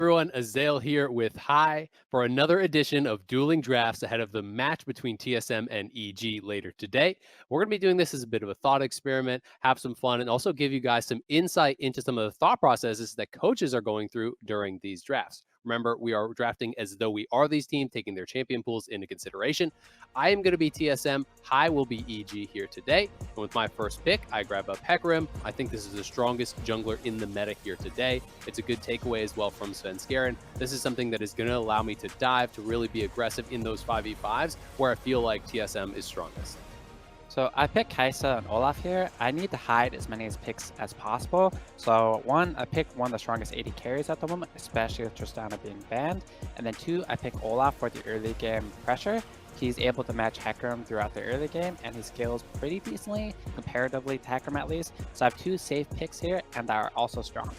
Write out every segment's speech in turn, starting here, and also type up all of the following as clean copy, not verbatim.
Everyone, Azale here with Hi for another edition of Dueling Drafts ahead of the match between TSM and EG later today. We're going to be doing this as a bit of a thought experiment, have some fun, and also give you guys some insight into some of the thought processes that coaches are going through during these drafts. Remember, we are drafting as though we are these teams, taking their champion pools into consideration. I am going to be TSM. Hi will be EG here today. And with my first pick, I grab up Hecarim. I think this is the strongest jungler in the meta here today. It's a good takeaway as well from Sven Skaren. This is something that is going to allow me to dive, to really be aggressive in those 5v5s where I feel like TSM is strongest. So I picked Kai'Sa and Olaf here. I need to hide as many picks as possible. So one, I picked one of the strongest AD carries at the moment, especially with Tristana being banned. And then two, I picked Olaf for the early game pressure. He's able to match Hecarim throughout the early game, and he scales pretty decently, comparatively to Hecarim at least. So I have two safe picks here, and that are also strong.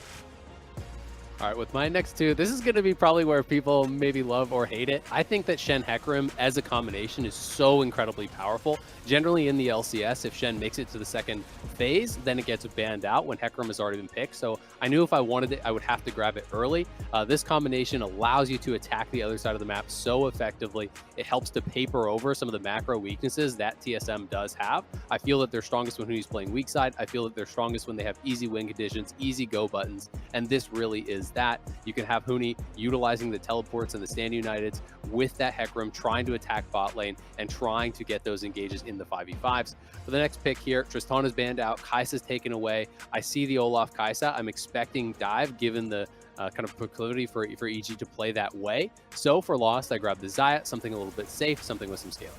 All right, with my next two, this is going to be probably where people maybe love or hate it. I think that Shen Hecarim as a combination is so incredibly powerful. Generally in the LCS, if Shen makes it to the second phase, then it gets banned out when Hecarim has already been picked. So I knew if I wanted it, I would have to grab it early. This combination allows you to attack the other side of the map so effectively. It helps to paper over some of the macro weaknesses that TSM does have. I feel that they're strongest when he's playing weak side. I feel that they're strongest when they have easy win conditions, easy go buttons, and this really is that. You can have Huni utilizing the teleports and the stand uniteds with that Hecarim, trying to attack bot lane and trying to get those engages in the 5v5s. For the next pick here, Tristan is banned out, Kai'Sa's taken away. I see the Olaf Kai'Sa. I'm expecting dive given the kind of proclivity for EG to play that way. So for Lost, I grabbed the Xayah, something a little bit safe, something with some scaling.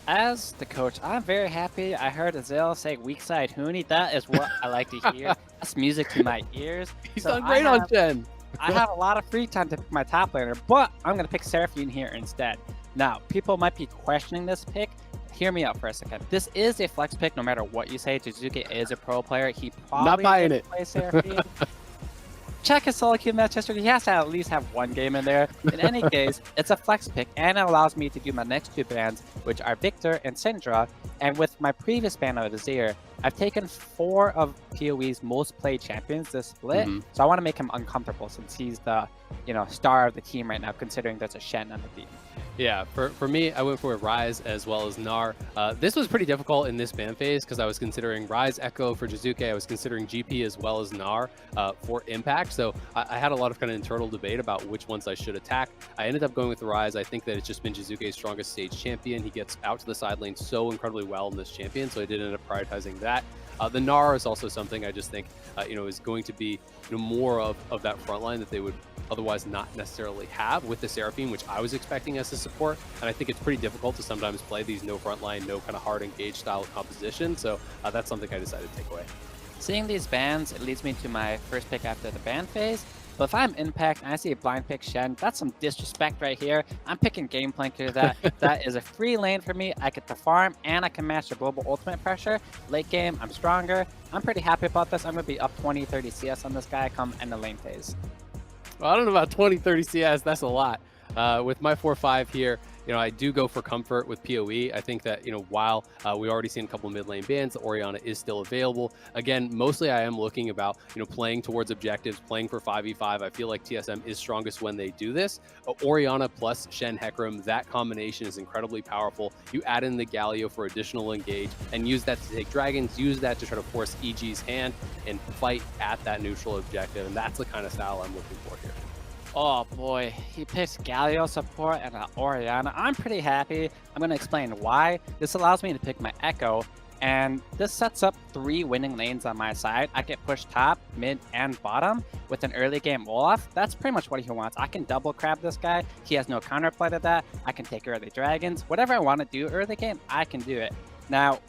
As the coach, I'm very happy. I heard Azale say weak side Huni. That is what I like to hear. That's music to my ears. He's done great on Shen. I have a lot of free time to pick my top laner, but I'm going to pick Seraphine here instead. Now, people might be questioning this pick. Hear me out for a second. This is a flex pick no matter what you say. Jizuke is a pro player. He probably not buying it. Play Seraphine. Check his solo queue match history. He has to at least have one game in there. In any case, it's a flex pick, and it allows me to do my next two bans, which are Victor and Syndra. And with my previous ban of Azir, I've taken 4 of PoE's most played champions this split. So I want to make him uncomfortable since he's the star of the team right now, considering there's a Shen on the team. Yeah, for me, I went for Ryze as well as Gnar. This was pretty difficult in this ban phase because I was considering Ryze Echo for Jizuke. I was considering GP as well as Gnar for Impact. So I had a lot of kind of internal debate about which ones I should attack. I ended up going with Ryze. I think that it's just been Jizuke's strongest stage champion. He gets out to the side lane so incredibly well in this champion, so I did end up prioritizing that. The Gnar is also something I just think is going to be more of that front line that they would otherwise not necessarily have with the Seraphine, which I was expecting as a support. And I think it's pretty difficult to sometimes play these no front line, no kind of hard engage style composition. So that's something I decided to take away. Seeing these bans, it leads me to my first pick after the ban phase. But if I'm Impact and I see a blind pick Shen, that's some disrespect right here. I'm picking Gameplank here. That is a free lane for me. I get to farm and I can match the global ultimate pressure. Late game, I'm stronger. I'm pretty happy about this. I'm going to be up 20, 30 CS on this guy come end the lane phase. Well, I don't know about 20, 30 CS. That's a lot. With my 4-5 here, I do go for comfort with PoE. I think that, while we already seen a couple of mid lane bans, the Orianna is still available. Again, mostly I am looking about, playing towards objectives, playing for 5v5. I feel like TSM is strongest when they do this. Orianna plus Shen Hecarim, that combination is incredibly powerful. You add in the Galio for additional engage and use that to take dragons, use that to try to force EG's hand and fight at that neutral objective. And that's the kind of style I'm looking for here. Oh boy, he picks Galio support and Orianna. I'm pretty happy. I'm going to explain why. This allows me to pick my Echo, and this sets up 3 winning lanes on my side. I get pushed top, mid, and bottom with an early game Olaf. That's pretty much what he wants. I can double crab this guy. He has no counterplay to that. I can take early dragons. Whatever I want to do early game, I can do it. Now,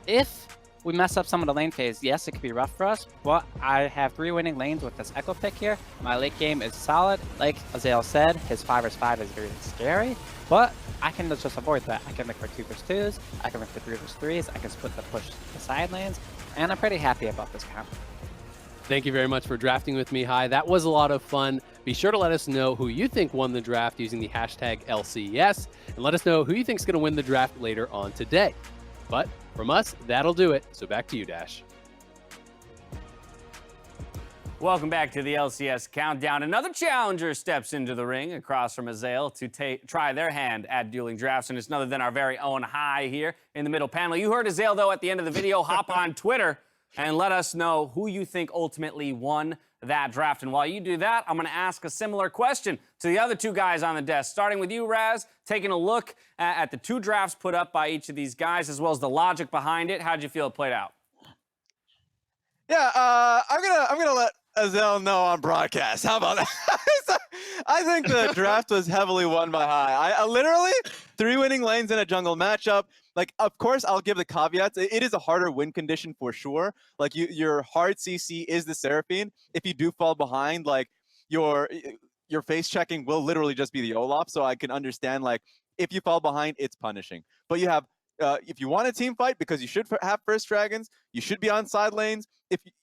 if we mess up some of the lane phase, yes, it could be rough for us, but I have 3 winning lanes with this Echo pick here. My late game is solid. Like Azale said, his 5vs5 is very scary, but I can just avoid that. I can look for 2vs2s, I can look for 3vs3s, I can split the push to the side lanes, and I'm pretty happy about this comp. Thank you very much for drafting with me. Hi, that was a lot of fun. Be sure to let us know who you think won the draft using the hashtag LCS, and let us know who you think is going to win the draft later on today. But from us, that'll do it. So back to you, Dash. Welcome back to the LCS Countdown. Another challenger steps into the ring across from Azael to try their hand at dueling drafts, and it's none other than our very own High here in the middle panel. You heard Azael, though, at the end of the video. Hop on Twitter and let us know who you think ultimately won that draft. And while you do that, I'm going to ask a similar question to the other two guys on the desk. Starting with you, Raz, taking a look at the two drafts put up by each of these guys, as well as the logic behind it. How'd you feel it played out? Yeah, I'm gonna let Azael know on broadcast. How about that? I think the draft was heavily won by High. I literally 3 winning lanes in a jungle matchup. Like, of course, I'll give the caveats. It is a harder win condition for sure. Like, your hard CC is the Seraphine. If you do fall behind, like, your face checking will literally just be the Olaf. So I can understand, like, if you fall behind, it's punishing. But you have, if you want a team fight, because you should have first dragons, you should be on side lanes.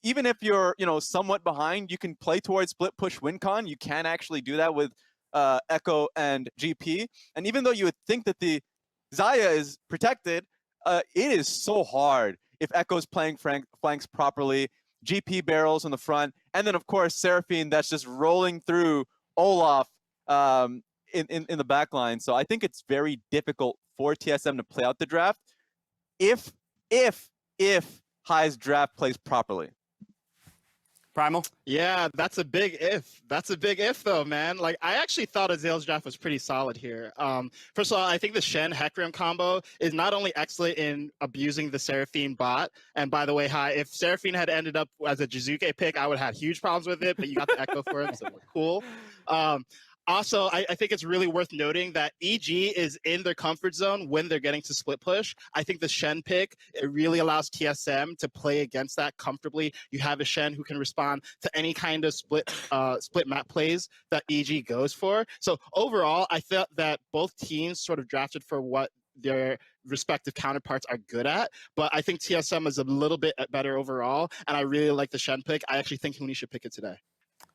Even if you're, somewhat behind, you can play towards split push win con. You can actually do that with Echo and GP. And even though you would think that the Xayah is protected, it is so hard if Echo's playing flanks properly, GP barrels in the front, and then, of course, Seraphine that's just rolling through Olaf in the back line. So I think it's very difficult for TSM to play out the draft if High's draft plays properly. Primal? Yeah, that's a big if. That's a big if, though, man. Like, I actually thought Azael's draft was pretty solid here. First of all, I think the Shen Hecarim combo is not only excellent in abusing the Seraphine bot, and by the way, High, if Seraphine had ended up as a Jizuke pick, I would have had huge problems with it, but you got the Echo for him, so cool. Also, I think it's really worth noting that EG is in their comfort zone when they're getting to split push. I think the Shen pick, it really allows TSM to play against that comfortably. You have a Shen who can respond to any kind of split map plays that EG goes for. So overall, I felt that both teams sort of drafted for what their respective counterparts are good at, but I think TSM is a little bit better overall, and I really like the Shen pick. I actually think Huni should pick it today.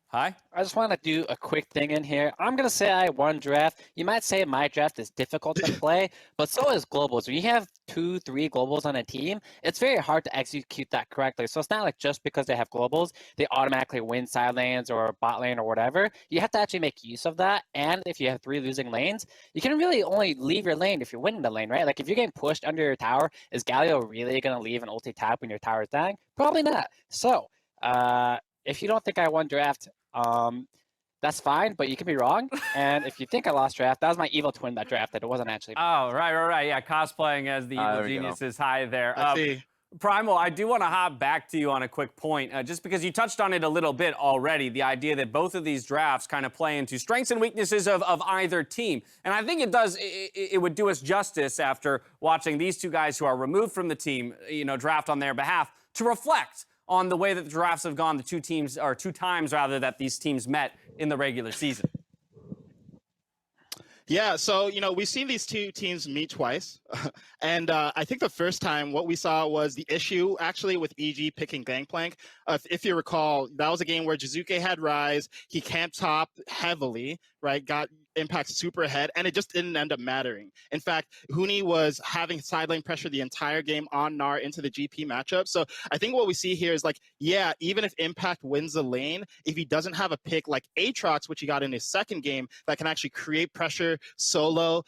Hi. I just want to do a quick thing in here. I'm going to say I won draft. You might say my draft is difficult to play, but so is globals. When you have 2-3 globals on a team, it's very hard to execute that correctly. So it's not like just because they have globals, they automatically win side lanes or bot lane or whatever. You have to actually make use of that. And if you have 3 losing lanes, you can really only leave your lane if you're winning the lane, right? Like if you're getting pushed under your tower, is Galio really going to leave an ulti tap when your tower is dying? Probably not. So if you don't think I won draft, that's fine, but you can be wrong. And if you think I lost draft, that was my evil twin that drafted. It wasn't actually. Oh, right. Yeah, cosplaying as the evil geniuses. Hi there. I see. Primal, I do want to hop back to you on a quick point, just because you touched on it a little bit already, the idea that both of these drafts kind of play into strengths and weaknesses of either team. And I think it would do us justice after watching these two guys who are removed from the team, draft on their behalf, to reflect on the way that the drafts have gone, the two times rather that these teams met in the regular season. Yeah, so, we've seen these two teams meet twice. And I think the first time what we saw was the issue actually with EG picking Gangplank. If you recall, that was a game where Jizuke had Rise. He camped top heavily, right? Got Impact super ahead, and it just didn't end up mattering. In fact, Huni was having side lane pressure the entire game on Gnar into the GP matchup. So I think what we see here is like, yeah, even if Impact wins the lane, if he doesn't have a pick like Aatrox, which he got in his second game, that can actually create pressure solo,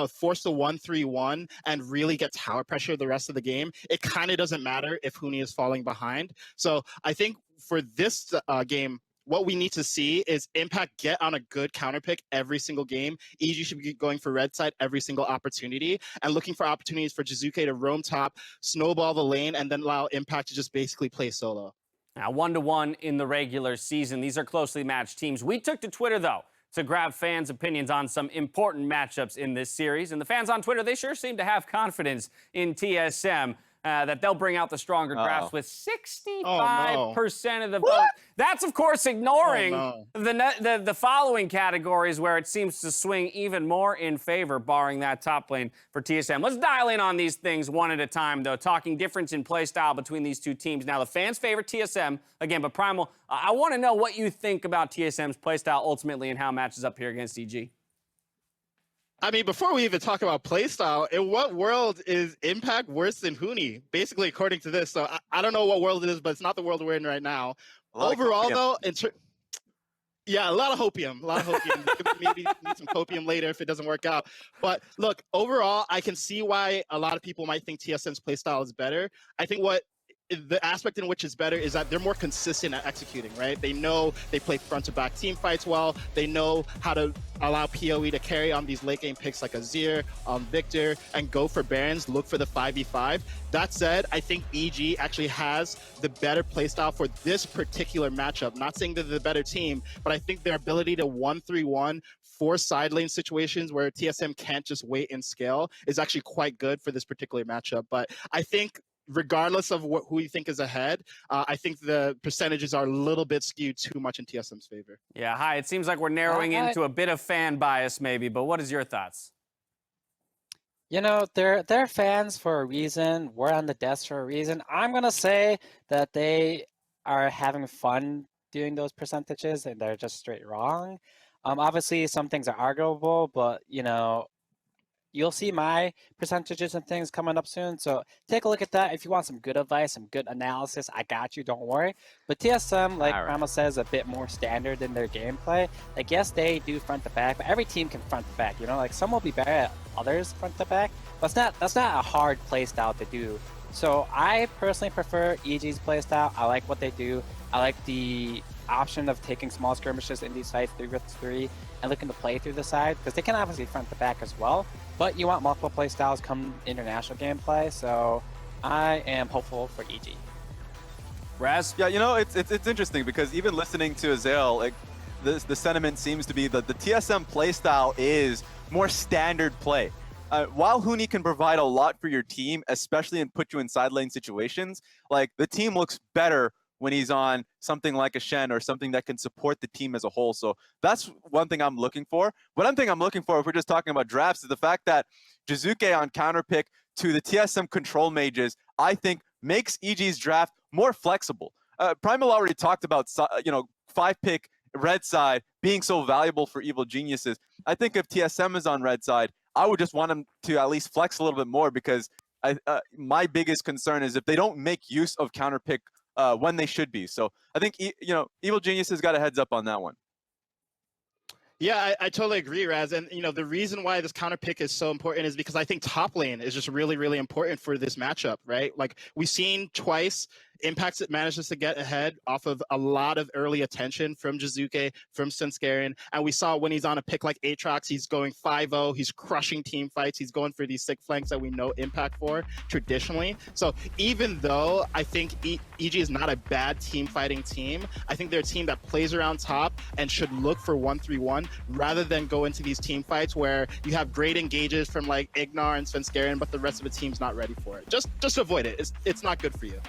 force the 1-3-1, and really get tower pressure the rest of the game, it kind of doesn't matter if Huni is falling behind. So I think for this game, what we need to see is Impact get on a good counter pick every single game. EG should be going for red side every single opportunity and looking for opportunities for Jizuke to roam top, snowball the lane, and then allow Impact to just basically play solo. Now, 1-1 in the regular season. These are closely matched teams. We took to Twitter, though, to grab fans' opinions on some important matchups in this series. And the fans on Twitter, they sure seem to have confidence in TSM. That they'll bring out the stronger drafts with 65% of the vote. That's, of course, ignoring the following categories where it seems to swing even more in favor, barring that top lane for TSM. Let's dial in on these things one at a time, though, talking difference in play style between these two teams. Now, the fans favor TSM, again, but Primal, I want to know what you think about TSM's play style ultimately and how it matches up here against EG. I mean, before we even talk about playstyle, in what world is Impact worse than Huni? Basically, according to this. So I don't know what world it is, but it's not the world we're in right now. Overall, though, yeah, a lot of hopium, Maybe need some copium later if it doesn't work out. But look, overall, I can see why a lot of people might think TSM's playstyle is better. I think the aspect in which it's better is that they're more consistent at executing, right? They know they play front-to-back team fights well. They know how to allow PoE to carry on these late game picks like Azir, Victor, and go for Barons, look for the 5v5. That said, I think EG actually has the better playstyle for this particular matchup. Not saying that they're the better team, but I think their ability to 1-3-1 for side lane situations where TSM can't just wait and scale is actually quite good for this particular matchup. But I think regardless of who you think is ahead, I think the percentages are a little bit skewed too much in TSM's favor. Yeah, hi. It seems like we're narrowing into a bit of fan bias maybe, but what is your thoughts? You know, they're fans for a reason. We're on the desk for a reason. I'm going to say that they are having fun doing those percentages and they're just straight wrong. Obviously, some things are arguable, but, you know, you'll see my percentages and things coming up soon. So take a look at that. If you want some good advice, some good analysis, I got you. Don't worry. But TSM, like Rama says, a bit more standard in their gameplay. Like, yes, they do front to back, but every team can front to back. You know, like some will be better at others front to back. But that's not a hard play style to do. So I personally prefer EG's play style. I like what they do. I like the option of taking small skirmishes in these fights 3v3 and looking to play through the side, because they can obviously front to back as well. But you want multiple play styles come international gameplay, so I am hopeful for EG. Raz? Yeah, you know, it's interesting because even listening to Azael, like the sentiment seems to be that the TSM playstyle is more standard play. While Huni can provide a lot for your team, especially and put you in side lane situations, like the team looks better when he's on something like a Shen or something that can support the team as a whole. So that's one thing I'm looking for. One thing I'm looking for, if we're just talking about drafts, is the fact that Jizuke on counterpick to the TSM control mages, I think makes EG's draft more flexible. Primal already talked about, 5-pick red side being so valuable for Evil Geniuses. I think if TSM is on red side, I would just want them to at least flex a little bit more, because my biggest concern is if they don't make use of counterpick when they should be. So I think, Evil Genius has got a heads up on that one. Yeah, I totally agree, Raz. And, the reason why this counter pick is so important is because I think top lane is just really, really important for this matchup, right? Like, we've seen twice Impact manages to get ahead off of a lot of early attention from Jizuke, from Svenskeren. And we saw when he's on a pick like Aatrox, he's going 5-0, he's crushing team fights, he's going for these sick flanks that we know Impact for traditionally. So even though I think EG is not a bad team fighting team, I think they're a team that plays around top and should look for 1-3-1 rather than go into these team fights where you have great engages from like Ignar and Svenskeren, but the rest of the team's not ready for it. Just avoid it. It's not good for you.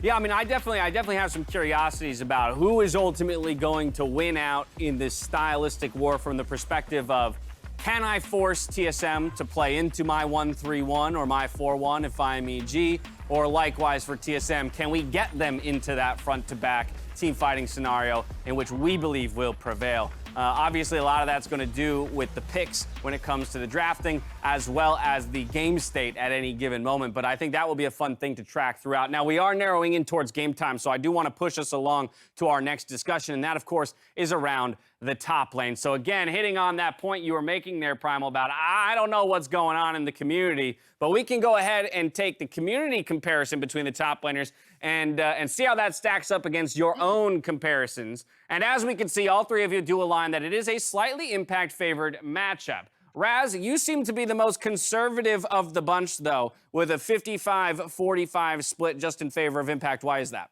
Yeah, I mean, I definitely have some curiosities about who is ultimately going to win out in this stylistic war from the perspective of, can I force TSM to play into my 1-3-1 or my 4-1 if I'm EG? Or likewise for TSM, can we get them into that front-to-back team fighting scenario in which we believe will prevail? Obviously, a lot of that's going to do with the picks when it comes to the drafting, as well as the game state at any given moment. But I think that will be a fun thing to track throughout. Now, we are narrowing in towards game time, so I do want to push us along to our next discussion, and that, of course, is around the top lane. So again, hitting on that point you were making there, Primal, about I don't know what's going on in the community, but we can go ahead and take the community comparison between the top laners and see how that stacks up against your own comparisons. And as we can see, all three of you do align that it is a slightly Impact-favored matchup. Raz, you seem to be the most conservative of the bunch, though, with a 55-45 split just in favor of Impact. Why is that?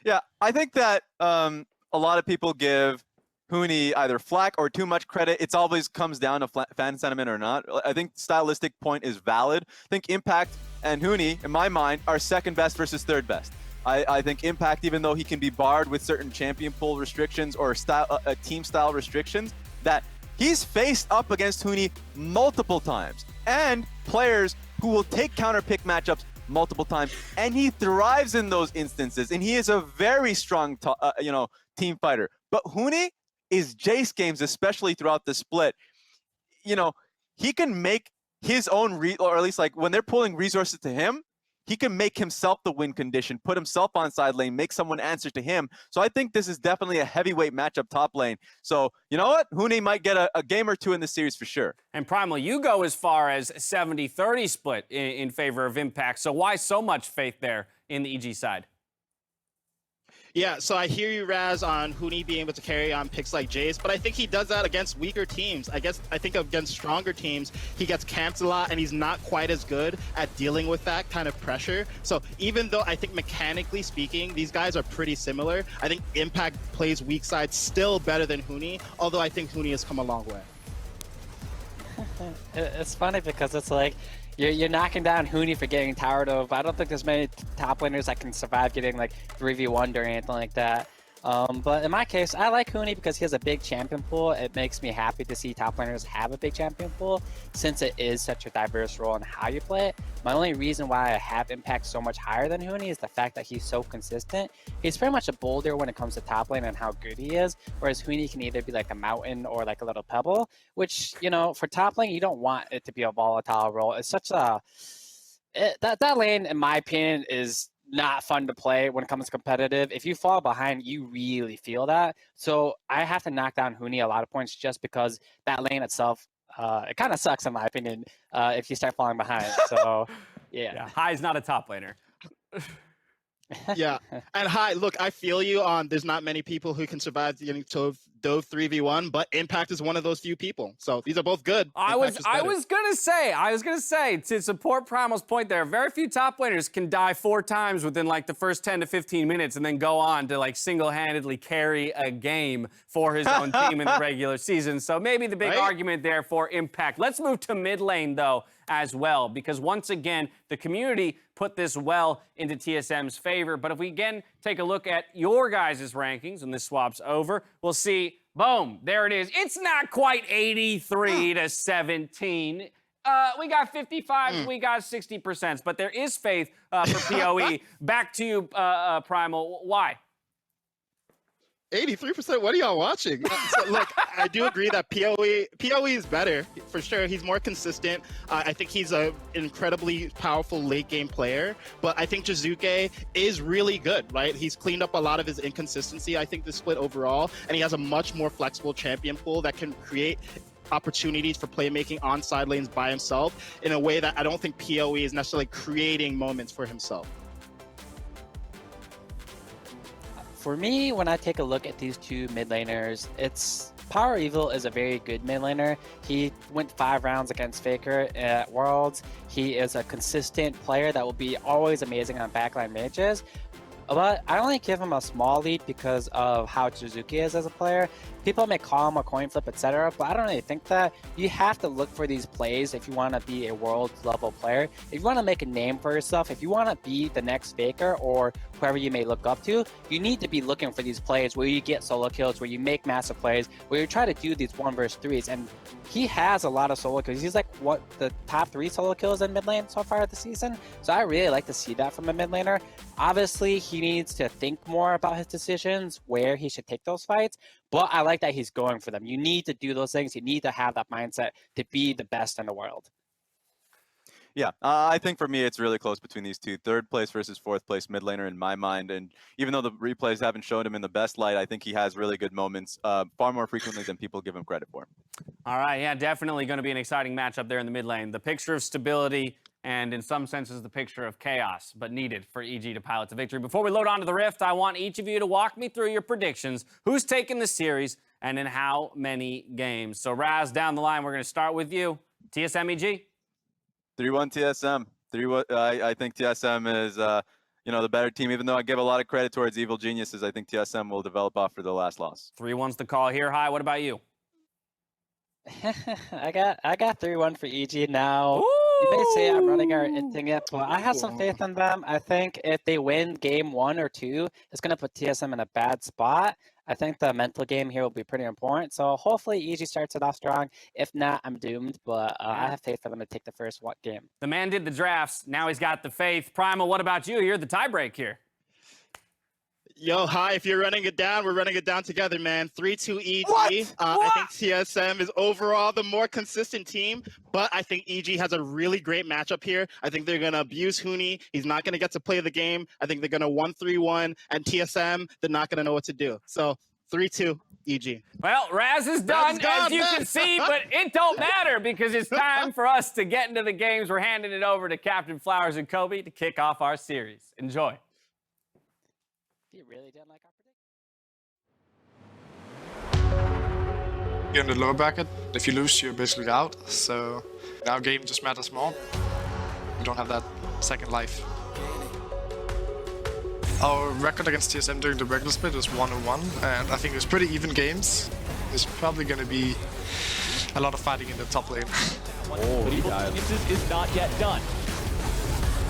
Yeah, I think that a lot of people give Huni either flack or too much credit. It always comes down to fan sentiment or not. I think stylistic point is valid. I think Impact and Huni, in my mind, are second best versus third best. I think Impact, even though he can be barred with certain champion pool restrictions or team style restrictions, that he's faced up against Huni multiple times, and players who will take counter pick matchups multiple times, and he thrives in those instances, and he is a very strong team fighter. But Huni is Jace games, especially throughout the split. He can make his own or at least like when they're pulling resources to him, he can make himself the win condition, put himself on side lane, make someone answer to him. So I think this is definitely a heavyweight matchup top lane. So you know what? Huni might get a game or two in the series for sure. And Primal, you go as far as 70-30 split in favor of Impact. So why so much faith there in the EG side? Yeah, so I hear you, Raz, on Huni being able to carry on picks like Jace, but I think he does that against weaker teams. I think against stronger teams, he gets camped a lot, and he's not quite as good at dealing with that kind of pressure. So even though I think mechanically speaking, these guys are pretty similar, I think Impact plays weak side still better than Huni, although I think Huni has come a long way. It's funny because it's like, you're knocking down Huni for getting towered over. I don't think there's many top laners that can survive getting like 3v1 or anything like that. But in my case, I like Huni because he has a big champion pool. It makes me happy to see top laners have a big champion pool since it is such a diverse role in how you play it. My only reason why I have Impact so much higher than Huni is the fact that he's so consistent. He's pretty much a boulder when it comes to top lane and how good he is, whereas Huni can either be like a mountain or like a little pebble, which, you know, for top lane, you don't want it to be a volatile role. It's such a... that lane, in my opinion, is not fun to play when it comes to competitive. If you fall behind, you really feel that. So I have to knock down Huni a lot of points just because that lane itself, it kind of sucks in my opinion if you start falling behind. So yeah. High's not a top laner. Yeah, and Hi, look, I feel you on there's not many people who can survive getting Dove 3v1, but Impact is one of those few people. So these are both good. I was gonna say to support Primal's point there, very few top laners can die 4 times within like the first 10 to 15 minutes and then go on to like single-handedly carry a game for his own team in the regular season. So maybe the big argument there for Impact. Let's move to mid lane though as well, because once again, the community put this well into TSM's favor. But if we again take a look at your guys' rankings, and this swap's over, we'll see, boom, there it is. It's not quite 83 to 17. We got 55s, we got 60%, but there is faith for PoE. Back to you, Primal. Why? 83%. What are y'all watching? So, look, I do agree that PoE is better for sure. He's more consistent. I think he's an incredibly powerful late game player. But I think Jizuke is really good, right? He's cleaned up a lot of his inconsistency. I think the split overall, and he has a much more flexible champion pool that can create opportunities for playmaking on side lanes by himself in a way that I don't think PoE is necessarily creating moments for himself. For me, when I take a look at these two mid laners, it's Power Evil is a very good mid laner. He went 5 rounds against Faker at Worlds. He is a consistent player that will be always amazing on backline mages. But I only give him a small lead because of how Jizuki is as a player. People may call him a coin flip, etc., but I don't really think that. You have to look for these plays if you want to be a world level player. If you want to make a name for yourself, if you want to be the next Faker or whoever you may look up to, you need to be looking for these plays where you get solo kills, where you make massive plays, where you try to do these 1 versus 3s. And he has a lot of solo kills. He's like the top 3 solo kills in mid lane so far this season. So I really like to see that from a mid laner. Obviously, he needs to think more about his decisions, where he should take those fights. But I like that he's going for them. You need to do those things. You need to have that mindset to be the best in the world. Yeah, I think for me it's really close between these two. 3rd place versus 4th place mid laner in my mind. And even though the replays haven't shown him in the best light, I think he has really good moments far more frequently than people give him credit for. All right, yeah, definitely going to be an exciting matchup there in the mid lane. The picture of stability and in some senses the picture of chaos, but needed for EG to pilot to victory. Before we load onto the Rift, I want each of you to walk me through your predictions. Who's taking the series and in how many games? So Raz, down the line, we're going to start with you. TSM EG? 3-1 TSM. 3-1. I think TSM is the better team. Even though I give a lot of credit towards Evil Geniuses, I think TSM will develop after the last loss. 3-1's the call here. Hi, what about you? I got 3-1 for EG now. Ooh! You may say I'm running our thing yet, but I have some faith in them. I think if they win game 1 or 2, it's going to put TSM in a bad spot. I think the mental game here will be pretty important. So hopefully EG starts it off strong. If not, I'm doomed, but I have faith for them to take the first game. The man did the drafts. Now he's got the faith. Primal, what about you? You're the tiebreak here. Yo, hi, if you're running it down, we're running it down together, man. 3-2 EG. What? I think TSM is overall the more consistent team, but I think EG has a really great matchup here. I think they're going to abuse Huni. He's not going to get to play the game. I think they're going to 1-3-1, and TSM, they're not going to know what to do. So 3-2 EG. Well, Raz is done, as you can see, but it don't matter because it's time for us to get into the games. We're handing it over to Captain Flowers and Kobe to kick off our series. Enjoy. He really didn't like our prediction. You're in the lower bracket. If you lose, you're basically out. So our game just matters more. We don't have that second life. Our record against TSM during the regular split is 1-1, and I think it was pretty even games. There's probably going to be a lot of fighting in the top lane. But Evil Geniuses is not yet done.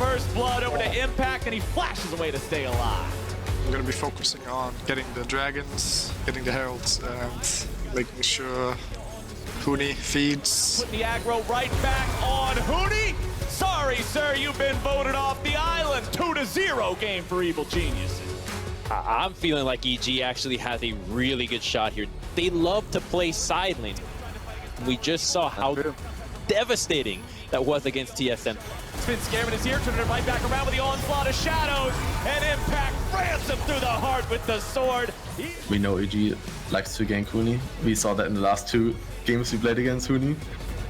First blood over to Impact, and he flashes away to stay alive. I'm going to be focusing on getting the dragons, getting the heralds, and making sure Huni feeds. Put the aggro right back on Huni. Sorry, sir, you've been voted off the island. 2-0 game for Evil Geniuses. I'm feeling like EG actually has a really good shot here. They love to play side lanes. We just saw how devastating that was against TSM. Spin Scareman is here, turning it right back around with the onslaught of shadows, and Impact rams him through the heart with the sword. We know EG likes to gank Huni. We saw that in the last 2 games we played against Huni.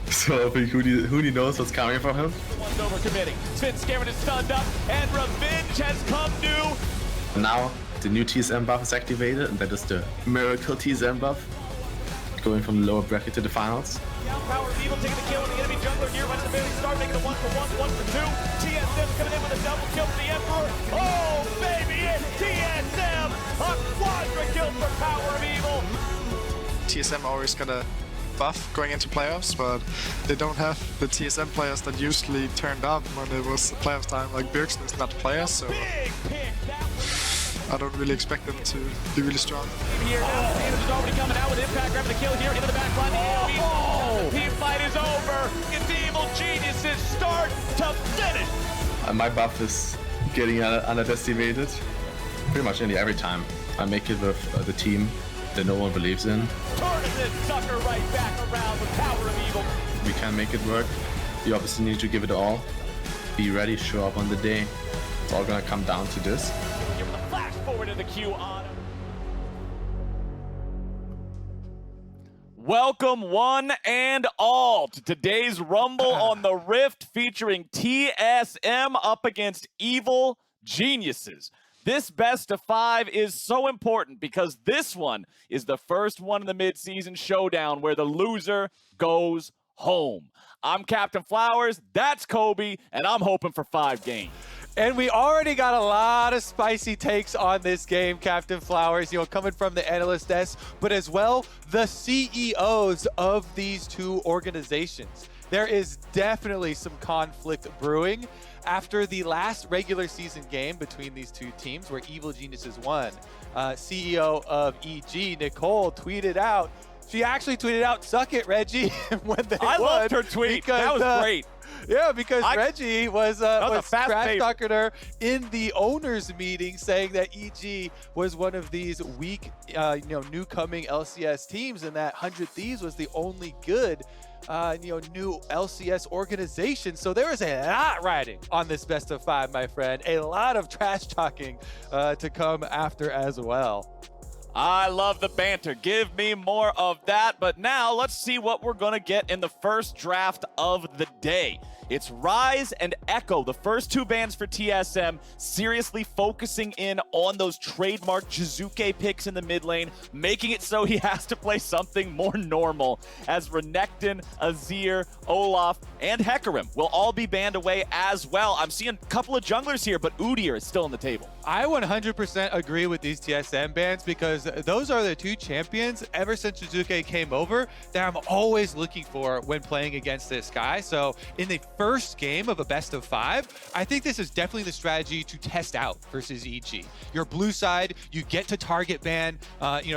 So I think Huni knows what's coming from him. One's overcommitting. Spin Scareman is stunned up, and revenge has come due. Now the new TSM buff is activated, and that is the miracle TSM buff. Going from the lower bracket to the finals. Power of Evil taking the kill, and the enemy jungler here right at the very start, making a 1-for-1, 1-for-2. TSM coming in with a double kill for the Emperor. Oh, baby, it's TSM! A quadra kill for Power of Evil. TSM always got a buff going into playoffs, but they don't have the TSM players that usually turned up when it was playoffs time. Like Bjergsen is not a player, so Big pick. I don't really expect them to be really strong. Here now, Sanders is already coming out with Impact, grabbing the kill here into the back line. The team fight is over. It's Evil Geniuses start to finish. My buff is getting underestimated pretty much nearly every time. I make it with the team that no one believes in. Turning this sucker right back around with Power of Evil. We can make it work. You obviously need to give it all. Be ready, show up on the day. It's all gonna come down to this. Give the flash forward to the queue on. Welcome one and all to today's Rumble on the Rift featuring TSM up against Evil Geniuses. This best of 5 is so important because this one is the first one in the mid-season showdown where the loser goes home. I'm Captain Flowers, that's Kobe, and I'm hoping for 5 games. And we already got a lot of spicy takes on this game, Captain Flowers, coming from the analyst desk, but as well, the CEOs of these 2 organizations. There is definitely some conflict brewing after the last regular season game between these 2 teams where Evil Geniuses won. CEO of EG, Nicole, tweeted out, she actually tweeted out, "Suck it, Reggie," when they won. I loved her tweet. Because, that was great. Yeah, because Reggie was trash talking her in the owners meeting, saying that EG was one of these weak, new coming LCS teams, and that 100 Thieves was the only good, new LCS organization. So there is a lot riding on this best of 5, my friend. A lot of trash talking to come after as well. I love the banter. Give me more of that. But now let's see what we're going to get in the first draft of the day. It's Rise and Echo, the first 2 bans for TSM, seriously focusing in on those trademark Jizuke picks in the mid lane, making it so he has to play something more normal, as Renekton, Azir, Olaf, and Hecarim will all be banned away as well. I'm seeing a couple of junglers here, but Udyr is still on the table. I 100% agree with these TSM bans because those are the 2 champions ever since Jizuke came over that I'm always looking for when playing against this guy. So in the first game of a best of 5, I think this is definitely the strategy to test out versus EG. Your blue side, you get to target ban,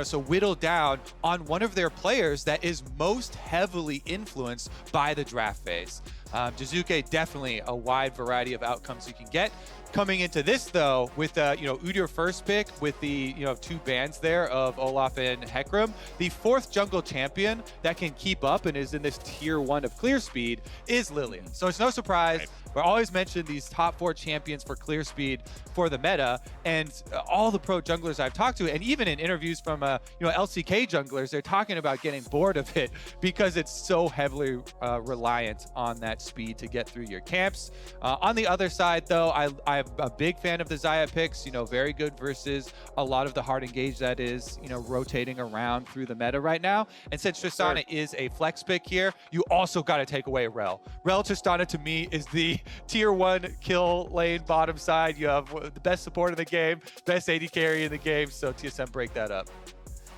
so whittle down on one of their players that is most heavily influenced by the draft phase. Jizuke, definitely a wide variety of outcomes you can get. Coming into this though, with Udyr first pick, with the 2 bans there of Olaf and Hecarim, the 4th jungle champion that can keep up and is in this tier 1 of clear speed is Lillian. So it's no surprise. We always mention these top 4 champions for clear speed for the meta, and all the pro junglers I've talked to, and even in interviews from LCK junglers, they're talking about getting bored of it because it's so heavily reliant on that speed to get through your camps. On the other side, though, I'm a big fan of the Xayah picks. Very good versus a lot of the hard engage that is rotating around through the meta right now. And since Tristana is a flex pick here, you also got to take away Rel. Rel Tristana to me is the tier 1 kill lane bottom side. You have the best support in the game, best AD carry in the game, so TSM break that up.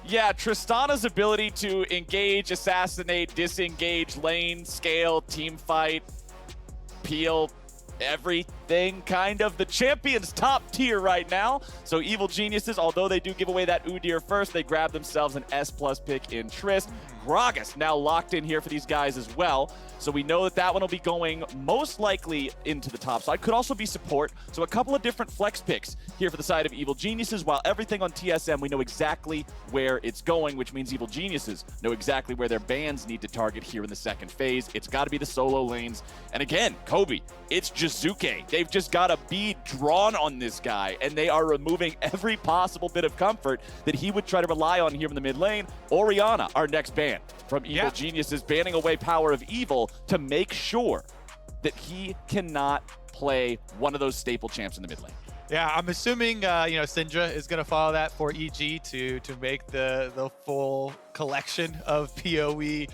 Yeah, Tristana's ability to engage, assassinate, disengage, lane, scale, team fight, peel, everything kind of. The champion's top tier right now. So Evil Geniuses, although they do give away that Udyr first, they grab themselves an S+ pick in Trist. Gragas now locked in here for these guys as well. So we know that that one will be going most likely into the top side. Could also be support. So a couple of different flex picks here for the side of Evil Geniuses, while everything on TSM, we know exactly where it's going, which means Evil Geniuses know exactly where their bans need to target here in the second phase. It's got to be the solo lanes. And again, Kobe, it's Jizuke. They've just got a bead drawn on this guy, and they are removing every possible bit of comfort that he would try to rely on here in the mid lane. Orianna, our next ban from Evil Geniuses, banning away Power of Evil to make sure that he cannot play one of those staple champs in the mid lane. Yeah, I'm assuming Syndra is going to follow that for EG to make the full collection of PoE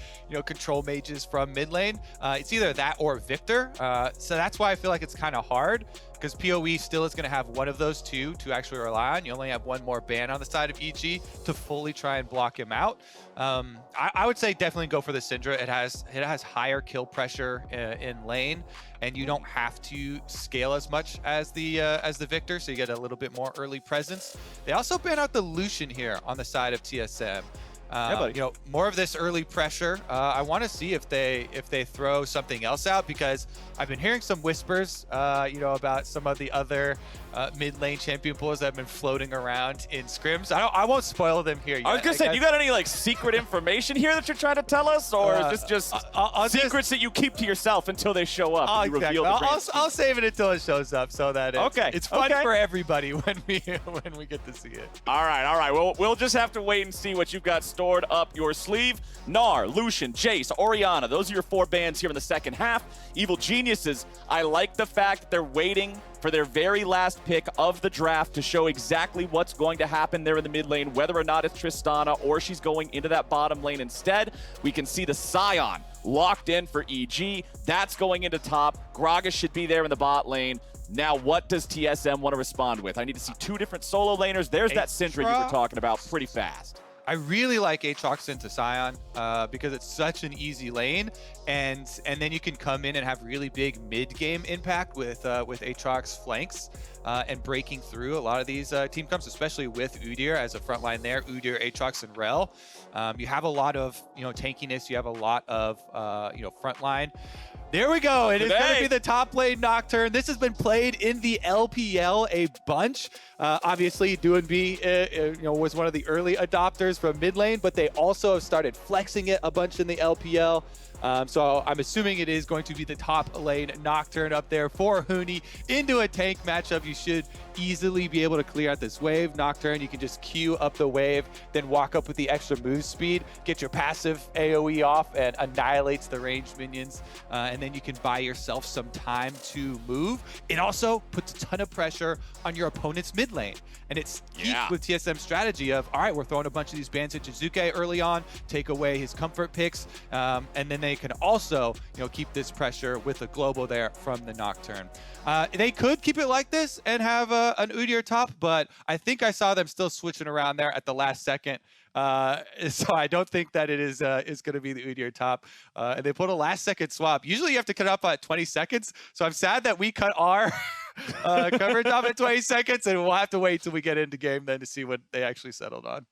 control mages from mid lane. It's either that or Victor. So that's why I feel like it's kind of hard, because PoE still is going to have one of those two to actually rely on. You only have one more ban on the side of EG to fully try and block him out. I would say definitely go for the Syndra. It has higher kill pressure in lane, and you don't have to scale as much as the Victor, so you get a little bit more early presence. They also ban out the Lucian here on the side of TSM. More of this early pressure. I want to see if they throw something else out, because I've been hearing some whispers, about some of the other mid lane champion pools that have been floating around in scrims. I won't spoil them here yet. I was gonna say, you got any secret information here that you're trying to tell us, or is this just secrets that you keep to yourself until they show up? And you reveal the I'll save it until it shows up, so that it's fun for everybody when we get to see it. All right. Well, we'll just have to wait and see what you've got stored up your sleeve. Gnar, Lucian, Jace, Orianna, those are your 4 bans here in the second half. Evil Geniuses, I like the fact that they're waiting for their very last pick of the draft to show exactly what's going to happen there in the mid lane, whether or not it's Tristana or she's going into that bottom lane instead. We can see the Scion locked in for EG. That's going into top. Gragas should be there in the bot lane. Now, what does TSM want to respond with? I need to see 2 different solo laners. There's that Syndra you were talking about pretty fast. I really like Aatrox into Scion because it's such an easy lane, and then you can come in and have really big mid-game impact with Aatrox flanks and breaking through a lot of these team comps, especially with Udyr as a front line there. Udyr, Aatrox, and Rel. You have a lot of tankiness. You have a lot of front line. There we go. It is going to be the top lane Nocturne. This has been played in the LPL a bunch. Obviously, DoinB was one of the early adopters from mid lane, but they also have started flexing it a bunch in the LPL. So I'm assuming it is going to be the top lane Nocturne up there for Huni into a tank matchup. You should easily be able to clear out this wave. Nocturne, you can just queue up the wave, then walk up with the extra move speed, get your passive AoE off, and annihilates the ranged minions. And then you can buy yourself some time to move. It also puts a ton of pressure on your opponent's mid lane. And it's geeked with TSM's strategy of, all right, we're throwing a bunch of these bans at Jizuke early on, take away his comfort picks, and then they can also, keep this pressure with a global there from the Nocturne. They could keep it like this and have an Udyr top, but I think I saw them still switching around there at the last second. So I don't think that it is going to be the Udyr top. And they put a last second swap. Usually you have to cut up at 20 seconds. So I'm sad that we cut our coverage off at 20 seconds, and we'll have to wait till we get into game then to see what they actually settled on.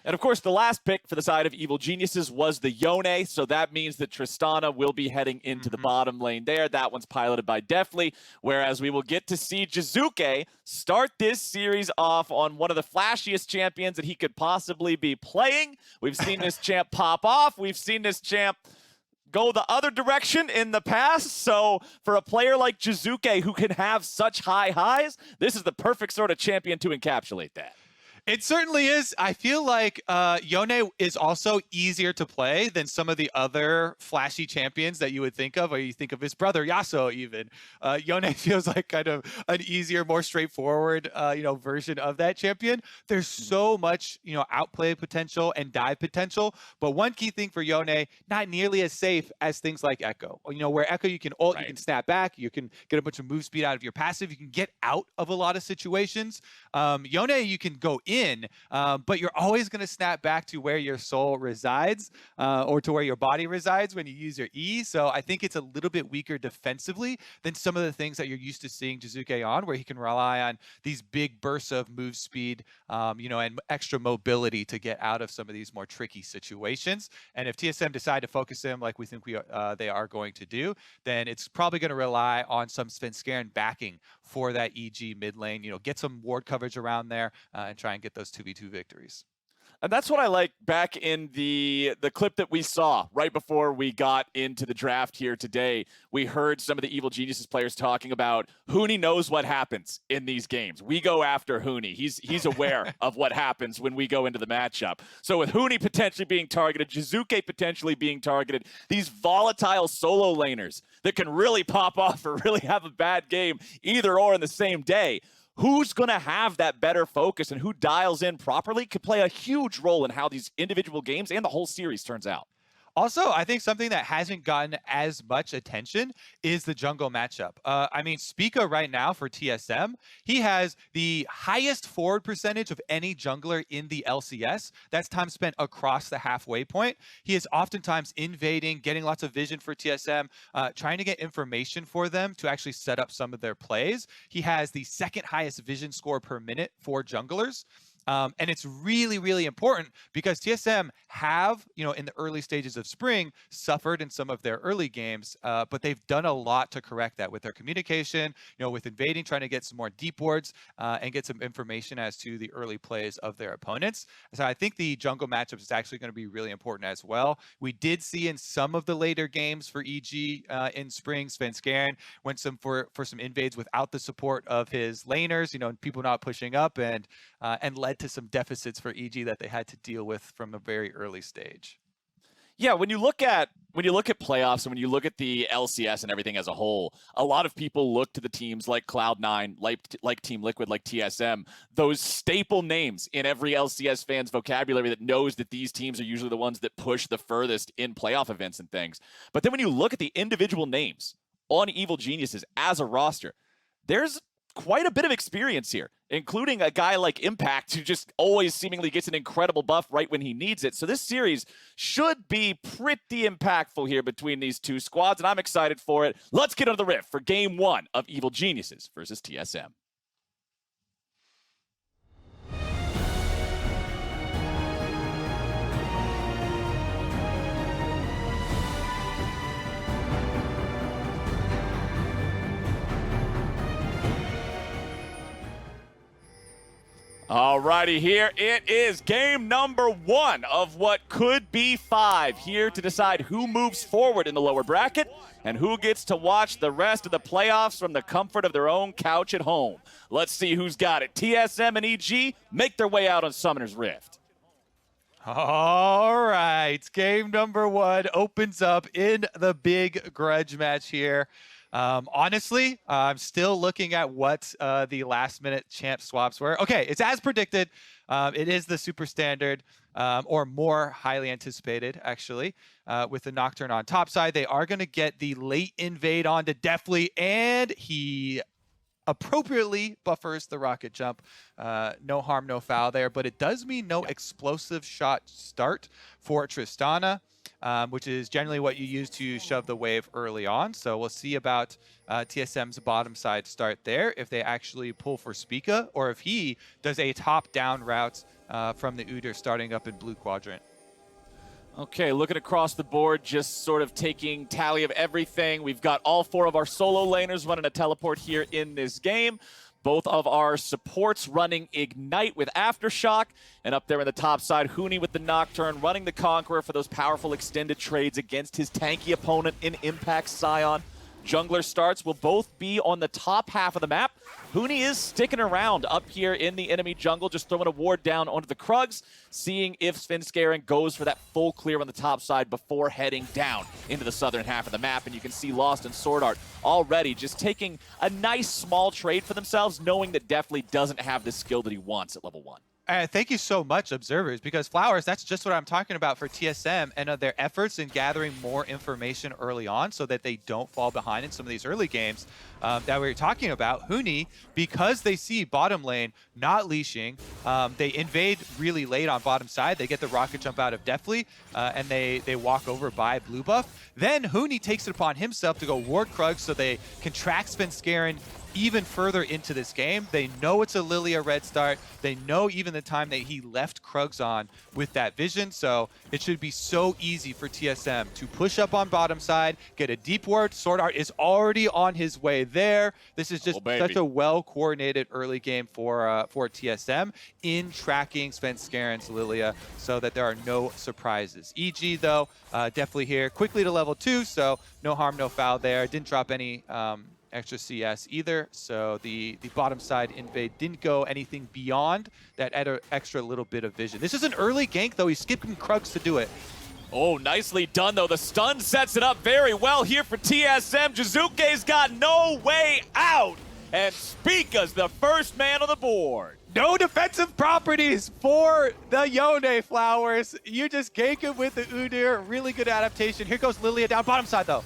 And of course, the last pick for the side of Evil Geniuses was the Yone, so that means that Tristana will be heading into the bottom lane there. That one's piloted by Deftly, whereas we will get to see Jizuke start this series off on one of the flashiest champions that he could possibly be playing. We've seen this champ pop off. We've seen this champ go the other direction in the past. So for a player like Jizuke who can have such high highs, this is the perfect sort of champion to encapsulate that. It certainly is. I feel like Yone is also easier to play than some of the other flashy champions that you would think of, or you think of his brother Yasuo even. Yone feels like kind of an easier, more straightforward, version of that champion. There's so much, outplay potential and dive potential. But one key thing for Yone, not nearly as safe as things like Echo. Where Echo you can ult, you can snap back, you can get a bunch of move speed out of your passive, you can get out of a lot of situations. Yone, you can go in, but you're always going to snap back to where your soul resides, or to where your body resides when you use your E. So I think it's a little bit weaker defensively than some of the things that you're used to seeing Jizuke on, where he can rely on these big bursts of move speed, and extra mobility to get out of some of these more tricky situations. And if TSM decide to focus him like we think they are going to do, then it's probably going to rely on some Svenskeren backing for that EG mid lane. Get some ward coverage around there, and try and get those 2v2 victories. And that's what I like back in the clip that we saw right before we got into the draft here today. We heard some of the Evil Geniuses players talking about Huni knows what happens in these games. We go after Huni. He's aware of what happens when we go into the matchup. So with Huni potentially being targeted, Jizuke potentially being targeted, these volatile solo laners that can really pop off or really have a bad game either or in the same day. Who's going to have that better focus and who dials in properly could play a huge role in how these individual games and the whole series turns out. Also, I think something that hasn't gotten as much attention is the jungle matchup. Spica right now for TSM, he has the highest forward percentage of any jungler in the LCS. That's time spent across the halfway point. He is oftentimes invading, getting lots of vision for TSM, trying to get information for them to actually set up some of their plays. He has the second highest vision score per minute for junglers. And it's really, really important because TSM have, in the early stages of spring, suffered in some of their early games, but they've done a lot to correct that with their communication, with invading, trying to get some more deep wards, and get some information as to the early plays of their opponents. So I think the jungle matchup is actually going to be really important as well. We did see in some of the later games for EG in spring, Svenskeren went for some invades without the support of his laners, people not pushing up, and led to some deficits for EG that they had to deal with from a very early stage. Yeah, when you look at playoffs and when you look at the LCS and everything as a whole, a lot of people look to the teams like Cloud9, like Team Liquid, like TSM, those staple names in every LCS fan's vocabulary that knows that these teams are usually the ones that push the furthest in playoff events and things. But then when you look at the individual names on Evil Geniuses as a roster, there's quite a bit of experience here, including a guy like Impact who just always seemingly gets an incredible buff right when he needs it. So this series should be pretty impactful here between these two squads, and I'm excited for it. Let's get under the rift for Game 1 of Evil Geniuses versus TSM. Alrighty, here it is, game number 1 of what could be 5, here to decide who moves forward in the lower bracket and who gets to watch the rest of the playoffs from the comfort of their own couch at home. Let's see who's got it. TSM and EG make their way out on Summoner's Rift. All right, game number 1 opens up in the big grudge match here. Honestly, I'm still looking at what the last-minute champ swaps were. Okay, it's as predicted. It is the super standard, or more highly anticipated, actually, with the Nocturne on top side. They are going to get the late invade onto Deftly, and he appropriately buffers the rocket jump. No harm, no foul there, but it does mean no explosive shot start for Tristana, which is generally what you use to shove the wave early on. So we'll see about TSM's bottom side start there, if they actually pull for Spica, or if he does a top-down route from the Udyr starting up in blue quadrant. Okay, looking across the board, just sort of taking tally of everything. We've got all 4 of our solo laners running a teleport here in this game. Both of our supports running Ignite with Aftershock. And up there in the top side, Huni with the Nocturne, running the Conqueror for those powerful extended trades against his tanky opponent in Impact Scion. Jungler starts will both be on the top half of the map. Huni is sticking around up here in the enemy jungle, just throwing a ward down onto the Krugs, seeing if Svenskeren goes for that full clear on the top side before heading down into the southern half of the map. And you can see Lost and Sword Art already just taking a nice small trade for themselves, knowing that Deftly doesn't have the skill that he wants at level 1. Thank you so much, observers, because Flowers, that's just what I'm talking about for TSM and their efforts in gathering more information early on so that they don't fall behind in some of these early games that we were talking about. Huni, because they see bottom lane not leashing, they invade really late on bottom side. They get the rocket jump out of Deftly, and they walk over by blue buff. Then Huni takes it upon himself to go ward Krug so they can track Svenskeren even further into this game. They know it's a Lilia red start. They know even the time that he left Krugs on with that vision. So it should be so easy for TSM to push up on bottom side, get a deep ward. Sword Art is already on his way there. This is just such a well-coordinated early game for TSM in tracking Svenskeren's Lilia so that there are no surprises. EG, though, definitely here. Quickly to level 2, so no harm, no foul there. Didn't drop any extra CS either, so the bottom side invade didn't go anything beyond that extra little bit of vision. This is an early gank, though. He's skipping Krugs to do it. Oh, nicely done, though. The stun sets it up very well here for TSM. Jizuke's got no way out, and Spica's the first man on the board. No defensive properties for the Yone, Flowers. You just gank him with the Udyr. Really good adaptation. Here goes Lilia down bottom side, though.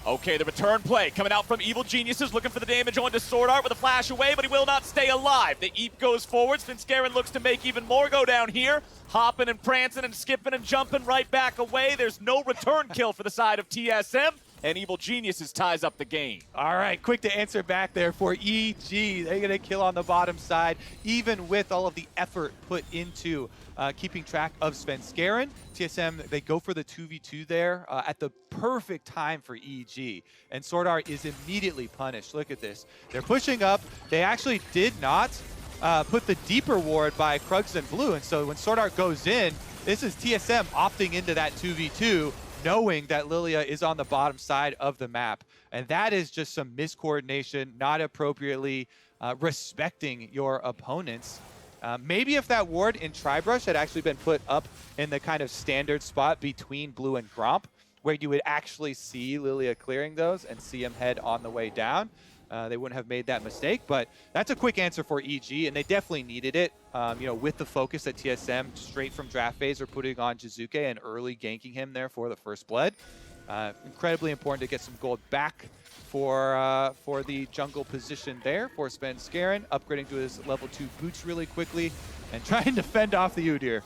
Okay, the return play coming out from Evil Geniuses, looking for the damage onto Sword Art with a flash away, but he will not stay alive. The Eep goes forward. Svenskeren looks to make even more go down here. Hopping and prancing and skipping and jumping right back away. There's no return kill for the side of TSM, and Evil Geniuses ties up the game. All right, quick to answer back there for EG. They're going to kill on the bottom side, even with all of the effort put into keeping track of Svenskeren. TSM, they go for the 2v2 there at the perfect time for EG. And Sword Art is immediately punished. Look at this. They're pushing up. They actually did not put the deeper ward by Krugs and Blue. And so when Sword Art goes in, this is TSM opting into that 2v2, knowing that Lilia is on the bottom side of the map. And that is just some miscoordination, not appropriately respecting your opponents. Maybe if that ward in Tribrush had actually been put up in the kind of standard spot between Blue and Gromp, where you would actually see Lilia clearing those and see him head on the way down, they wouldn't have made that mistake. But that's a quick answer for EG, and they definitely needed it. You know, with the focus that TSM straight from draft phase are putting on Jizuke and early ganking him there for the first blood. Incredibly important to get some gold back for the jungle position there for Svenskeren, upgrading to his level 2 boots really quickly and trying to fend off the Udyr.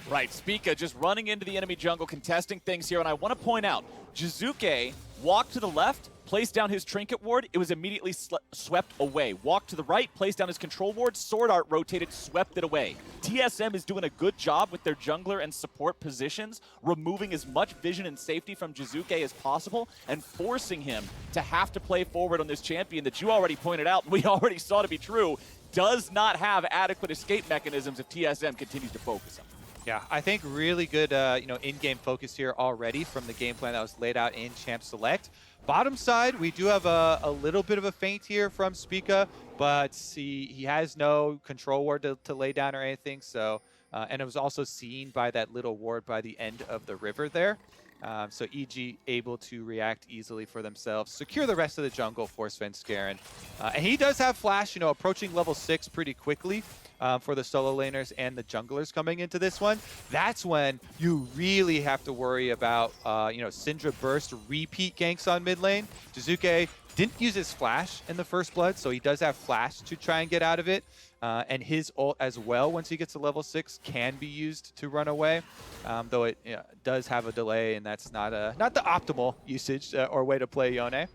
Right, Spica just running into the enemy jungle, contesting things here, and I want to point out, Jizuke walked to the left, placed down his trinket ward, it was immediately swept away. Walked to the right, placed down his control ward, Sword Art rotated, swept it away. TSM is doing a good job with their jungler and support positions, removing as much vision and safety from Jizuke as possible, and forcing him to have to play forward on this champion that you already pointed out, we already saw to be true, does not have adequate escape mechanisms if TSM continues to focus him. Yeah, I think really good you know, in-game focus here already from the game plan that was laid out in Champ Select. Bottom side, we do have a little bit of a feint here from Spica, but he has no control ward to lay down or anything. So, and it was also seen by that little ward by the end of the river there. So EG able to react easily for themselves, secure the rest of the jungle for Svenskeren. And he does have flash, you know, approaching level 6 pretty quickly. For the solo laners and the junglers coming into this one. That's when you really have to worry about, you know, Syndra Burst repeat ganks on mid lane. Jizuke Didn't use his flash in the first blood, so he does have flash to try and get out of it. And his ult as well, once he gets to level 6, can be used to run away. Though it does have a delay, and that's not the optimal usage or way to play Yone.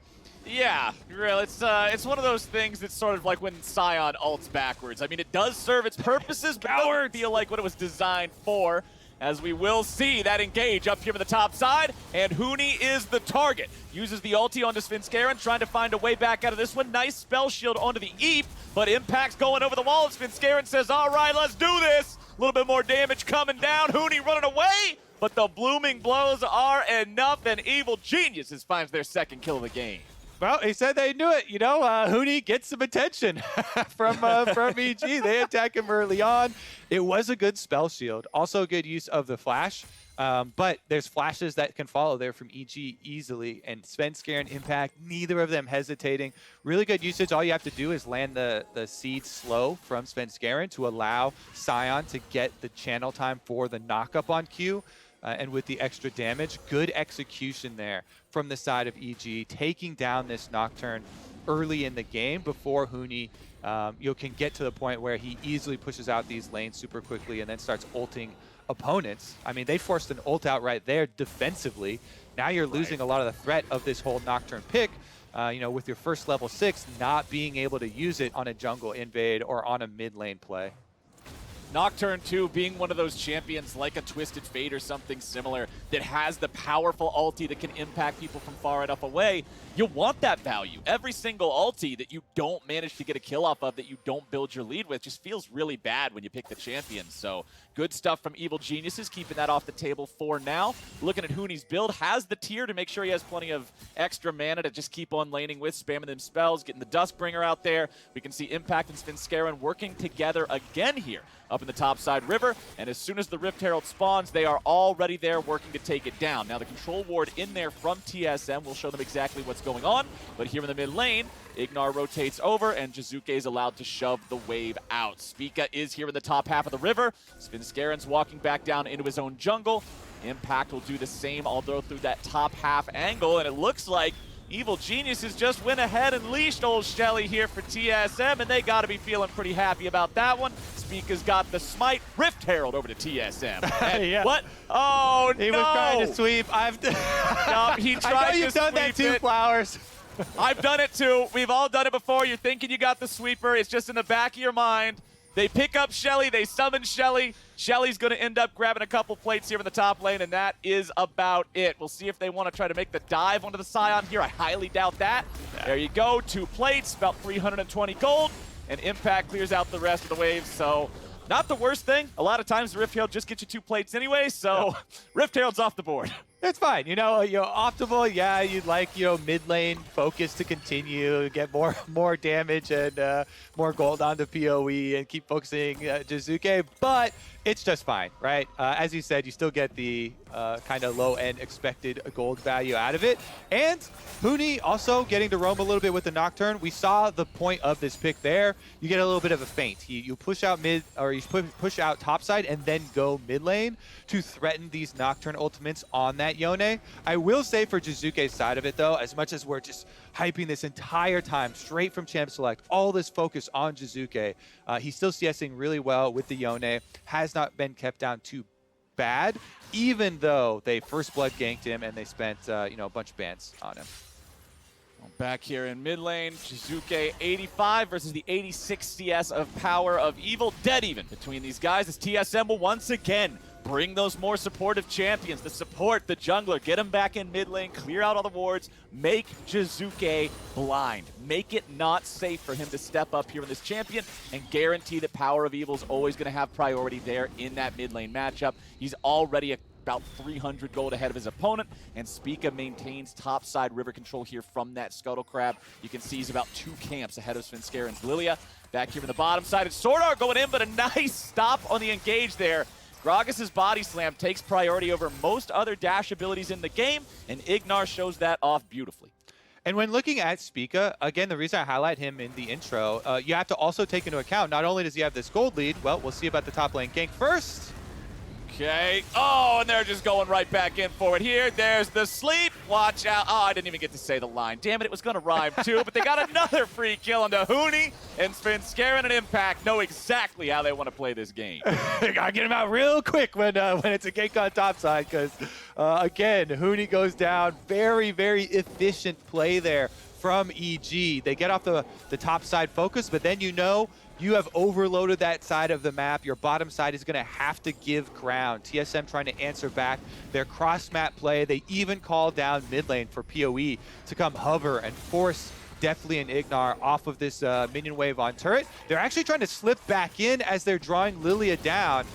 Yeah, really, it's one of those things that's sort of like when Sion ults backwards. I mean, it does serve its purposes, but it doesn't feel like what it was designed for. As we will see that engage up here on the top side, and Huni is the target. Uses the ulti onto Svenskeren, trying to find a way back out of this one. Nice spell shield onto the Eep, but Impact's going over the wall, and Svenskeren says, all right, let's do this. A little bit more damage coming down. Huni running away, but the blooming blows are enough, and Evil Geniuses finds their second kill of the game. Well, he said they knew it. You know, Huni gets some attention from EG. They attack him early on. It was a good spell shield. Also good use of the flash. But there's flashes that can follow there from EG easily. And Svenskeren, Impact, neither of them hesitating. Really good usage. All you have to do is land the seed slow from Svenskeren to allow Sion to get the channel time for the knock-up on Q. And with the extra damage, good execution there from the side of EG, taking down this Nocturne early in the game before Huni can get to the point where he easily pushes out these lanes super quickly and then starts ulting opponents. I mean, they forced an ult out right there defensively. Now you're losing a lot of the threat of this whole Nocturne pick, with your first level 6 not being able to use it on a jungle invade or on a mid lane play. Nocturne, too, being one of those champions like a Twisted Fate or something similar that has the powerful ulti that can impact people from far enough away, you want that value. Every single ulti that you don't manage to get a kill off of, that you don't build your lead with, just feels really bad when you pick the champion. So good stuff from Evil Geniuses, keeping that off the table for now. Looking at Huni's build, has the tier to make sure he has plenty of extra mana to just keep on laning with, spamming them spells, getting the Duskbringer out there. We can see Impact and Svenskeren working together again here up in the topside river, and as soon as the Rift Herald spawns, they are already there working to take it down. Now the control ward in there from TSM will show them exactly what's going on, but here in the mid lane, Ignar rotates over, and Jizuke is allowed to shove the wave out. Spica is here in the top half of the river. Svenskeren's walking back down into his own jungle. Impact will do the same, although through that top half angle, and it looks like Evil Geniuses just went ahead and leashed old Shelly here for TSM, and they got to be feeling pretty happy about that one. Spica's got the smite. Rift Herald over to TSM. Yeah. What? Oh, no! He was trying to sweep. No, he tried I know you've to done that too, sweep it. Flowers. I've done it too. We've all done it before. You're thinking you got the sweeper. It's just in the back of your mind. They pick up Shelly. They summon Shelly. Shelly's going to end up grabbing a couple plates here in the top lane, and that is about it. We'll see if they want to try to make the dive onto the Scion here. I highly doubt that. There you go. 2 plates, about 320 gold, and Impact clears out the rest of the waves. So not the worst thing. A lot of times the Rift Herald just gets you 2 plates anyway, so Rift Herald's off the board. It's fine. Optimal, yeah, you'd like, mid lane focus to continue, get more damage and more gold onto PoE and keep focusing Jizuke, but it's just fine, right? As you said, you still get the kind of low-end expected gold value out of it. And Huni also getting to roam a little bit with the Nocturne. We saw the point of this pick there. You get a little bit of a feint. You push out mid, or you push out topside and then go mid lane to threaten these Nocturne ultimates on that Yone. I will say for Jizuke's side of it, though, as much as we're just hyping this entire time straight from Champ Select, all this focus on Jizuke, he's still CSing really well with the Yone, has not been kept down too bad, even though they first blood ganked him and they spent a bunch of bans on him. Back here in mid lane, Jizuke 85 versus the 86 CS of Power of Evil. Dead even between these guys as TSM will once again bring those more supportive champions, the support, the jungler, get him back in mid lane, clear out all the wards, make Jizuke blind. Make it not safe for him to step up here in this champion and guarantee that Power of Evil is always going to have priority there in that mid lane matchup. He's already about 300 gold ahead of his opponent, and Spica maintains topside river control here from that Scuttle Crab. You can see he's about 2 camps ahead of Svenskeren's Lilia. Back here from the bottom side, it's Sword Art going in, but a nice stop on the engage there. Gragas' body slam takes priority over most other dash abilities in the game, and Ignar shows that off beautifully. And when looking at Spica, again, the reason I highlight him in the intro, you have to also take into account, not only does he have this gold lead, well, we'll see about the top lane gank first. Okay. Oh, and they're just going right back in for it here. There's the sleep. Watch out. Oh, I didn't even get to say the line. Damn it, it was going to rhyme too, but they got another free kill onto Huni, and Svenskeren and Impact know exactly how they want to play this game. Gotta get him out real quick when it's a gank on top side, because again, Huni goes down. Very, very efficient play there from EG. They get off the top side focus, but then you have overloaded that side of the map. Your bottom side is going to have to give ground. TSM trying to answer back their cross-map play. They even call down mid lane for PoE to come hover and force Deftly and Ignar off of this minion wave on turret. They're actually trying to slip back in as they're drawing Lilia down.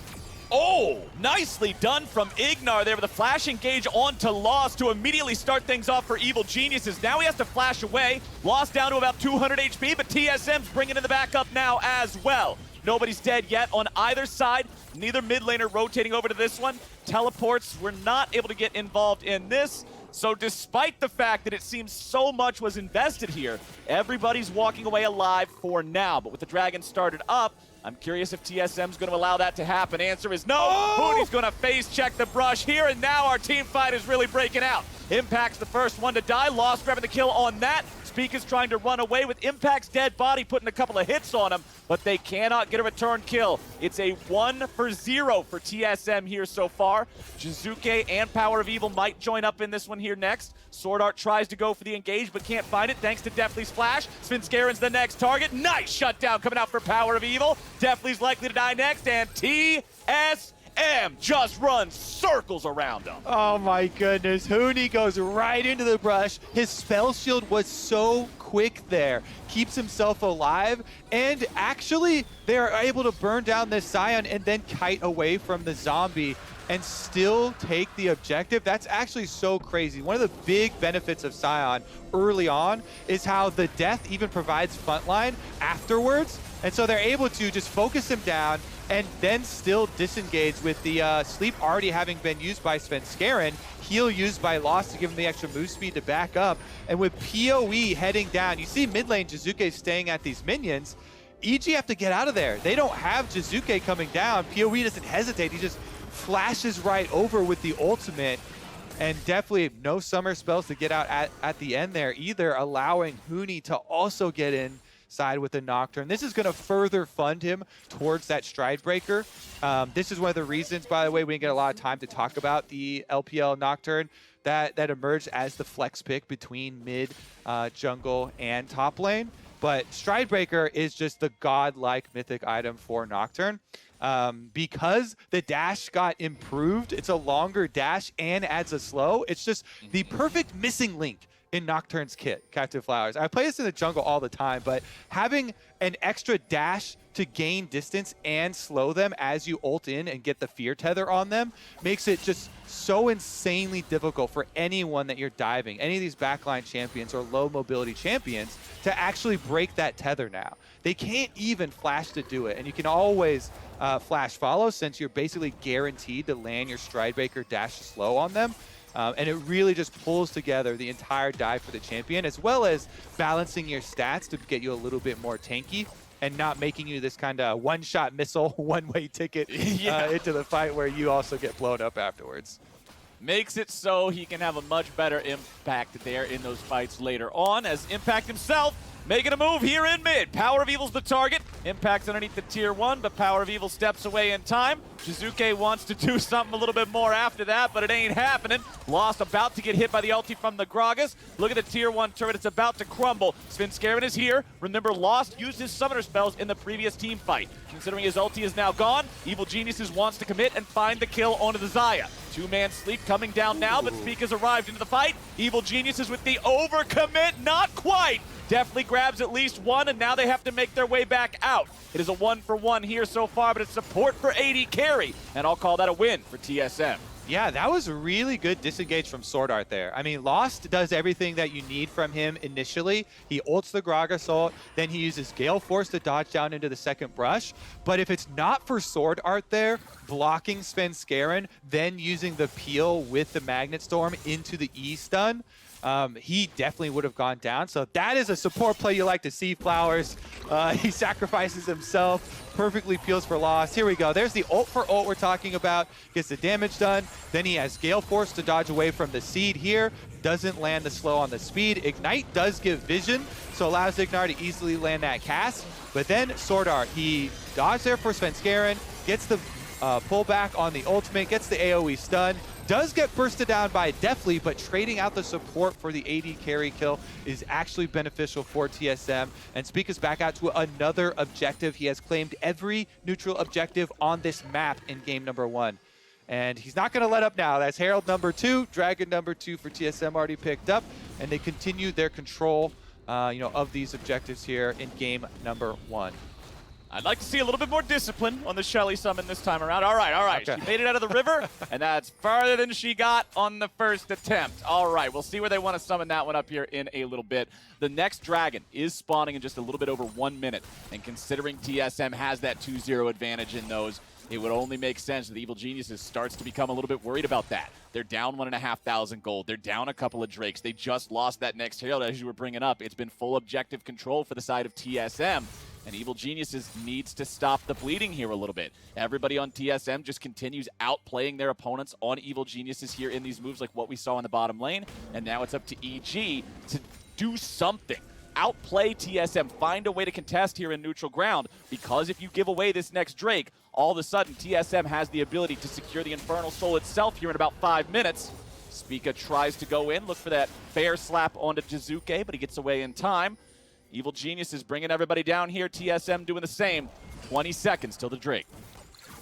Oh, nicely done from Ignar there with a flash engage onto Lost to immediately start things off for Evil Geniuses. Now he has to flash away. Lost down to about 200 HP, but TSM's bringing in the backup now as well. Nobody's dead yet on either side. Neither mid laner rotating over to this one. Teleports were not able to get involved in this. So despite the fact that it seems so much was invested here, everybody's walking away alive for now. But with the Dragon started up, I'm curious if TSM's going to allow that to happen. Answer is no. Huni's going to face check the brush here, and now our team fight is really breaking out. Impact's the first one to die. Lost grabbing the kill on that. Speak is trying to run away with Impact's dead body, putting a couple of hits on him, but they cannot get a return kill. It's a 1-for-0 for TSM here so far. Jizuke and Power of Evil might join up in this one here next. Sword Art tries to go for the engage, but can't find it thanks to Deftly's flash. Svenskaren's the next target. Nice shutdown coming out for Power of Evil. Deftly's likely to die next, and TSM just runs circles around him. Oh my goodness, Huni goes right into the brush. His spell shield was so quick there. Keeps himself alive, and actually they're able to burn down this Scion and then kite away from the zombie and still take the objective. That's actually so crazy. One of the big benefits of Scion early on is how the death even provides frontline afterwards. And so they're able to just focus him down and then still disengage with the sleep already having been used by Svenskeren, heal used by Lost to give him the extra move speed to back up. And with PoE heading down, you see mid lane Jizuke staying at these minions. EG have to get out of there. They don't have Jizuke coming down. PoE doesn't hesitate. He just flashes right over with the ultimate. And definitely no summer spells to get out at the end there either, allowing Huni to also get in side with the Nocturne. This is going to further fund him towards that Stride Breaker. This is one of the reasons, by the way, we didn't get a lot of time to talk about the LPL Nocturne that emerged as the flex pick between mid, jungle, and top lane. But Stride Breaker is just the godlike mythic item for Nocturne. Because the dash got improved, it's a longer dash and adds a slow. It's just the perfect missing link in Nocturne's kit, Captive Flowers. I play this in the jungle all the time, but having an extra dash to gain distance and slow them as you ult in and get the fear tether on them makes it just so insanely difficult for anyone that you're diving, any of these backline champions or low mobility champions, to actually break that tether now. They can't even flash to do it, and you can always flash follow since you're basically guaranteed to land your Stride Breaker dash slow on them. And it really just pulls together the entire dive for the champion, as well as balancing your stats to get you a little bit more tanky and not making you this kind of one-shot missile, one-way ticket into the fight where you also get blown up afterwards. Makes it so he can have a much better impact there in those fights later on, as Impact himself making a move here in mid. Power of Evil's the target. Impact's underneath the tier 1, but Power of Evil steps away in time. Jizuke wants to do something a little bit more after that, but it ain't happening. Lost about to get hit by the ulti from the Gragas. Look at the tier 1 turret. It's about to crumble. Svenskeren is here. Remember, Lost used his summoner spells in the previous team fight. Considering his ulti is now gone, Evil Geniuses wants to commit and find the kill onto the Xayah. Two-man sleep coming down now, but Speak has arrived into the fight. Evil Geniuses with the overcommit. Not quite. Definitely grabs at least one, and now they have to make their way back out. It is a 1-for-1 here so far, but it's support for AD carry, and I'll call that a win for TSM. Yeah, that was really good disengage from Sword Art there. I mean, Lost does everything that you need from him initially. He ults the Gragas ult, then he uses Gale Force to dodge down into the second brush. But if it's not for Sword Art there, blocking Svenskeren, then using the peel with the Magnet Storm into the E stun, he definitely would have gone down. So that is a support play you like to see, Flowers. He sacrifices himself, perfectly peels for Lost. Here we go. There's the ult for ult we're talking about. Gets the damage done. Then he has Gale Force to dodge away from the Seed here. Doesn't land the slow on the speed. Ignite does give vision, so allows Ignar to easily land that cast. But then Sword Art, he dodged there for Svenskeren, gets the pullback on the ultimate, gets the AoE stun. Does get bursted down by Deathly, but trading out the support for the AD carry kill is actually beneficial for TSM. And Speak us back out to another objective. He has claimed every neutral objective on this map in game number 1. And he's not going to let up now. That's Herald number 2, Dragon number 2 for TSM already picked up. And they continue their control of these objectives here in game number 1. I'd like to see a little bit more discipline on the Shelly summon this time around. All right. Okay. She made it out of the river, and that's farther than she got on the first attempt. All right, we'll see where they want to summon that one up here in a little bit. The next dragon is spawning in just a little bit over 1 minute, and considering TSM has that 2-0 advantage in those, it would only make sense that Evil Geniuses starts to become a little bit worried about that. They're down 1,500 gold. They're down a couple of Drakes. They just lost that next Herald, as you were bringing up. It's been full objective control for the side of TSM. And Evil Geniuses needs to stop the bleeding here a little bit. Everybody on TSM just continues outplaying their opponents on Evil Geniuses here in these moves like what we saw in the bottom lane. And now it's up to EG to do something. Outplay TSM, find a way to contest here in neutral ground, because if you give away this next Drake, all of a sudden TSM has the ability to secure the Infernal Soul itself here in about 5 minutes. Spica tries to go in, look for that bear slap onto Jizuke, but he gets away in time. Evil Genius is bringing everybody down here. TSM doing the same. 20 seconds till the Drake.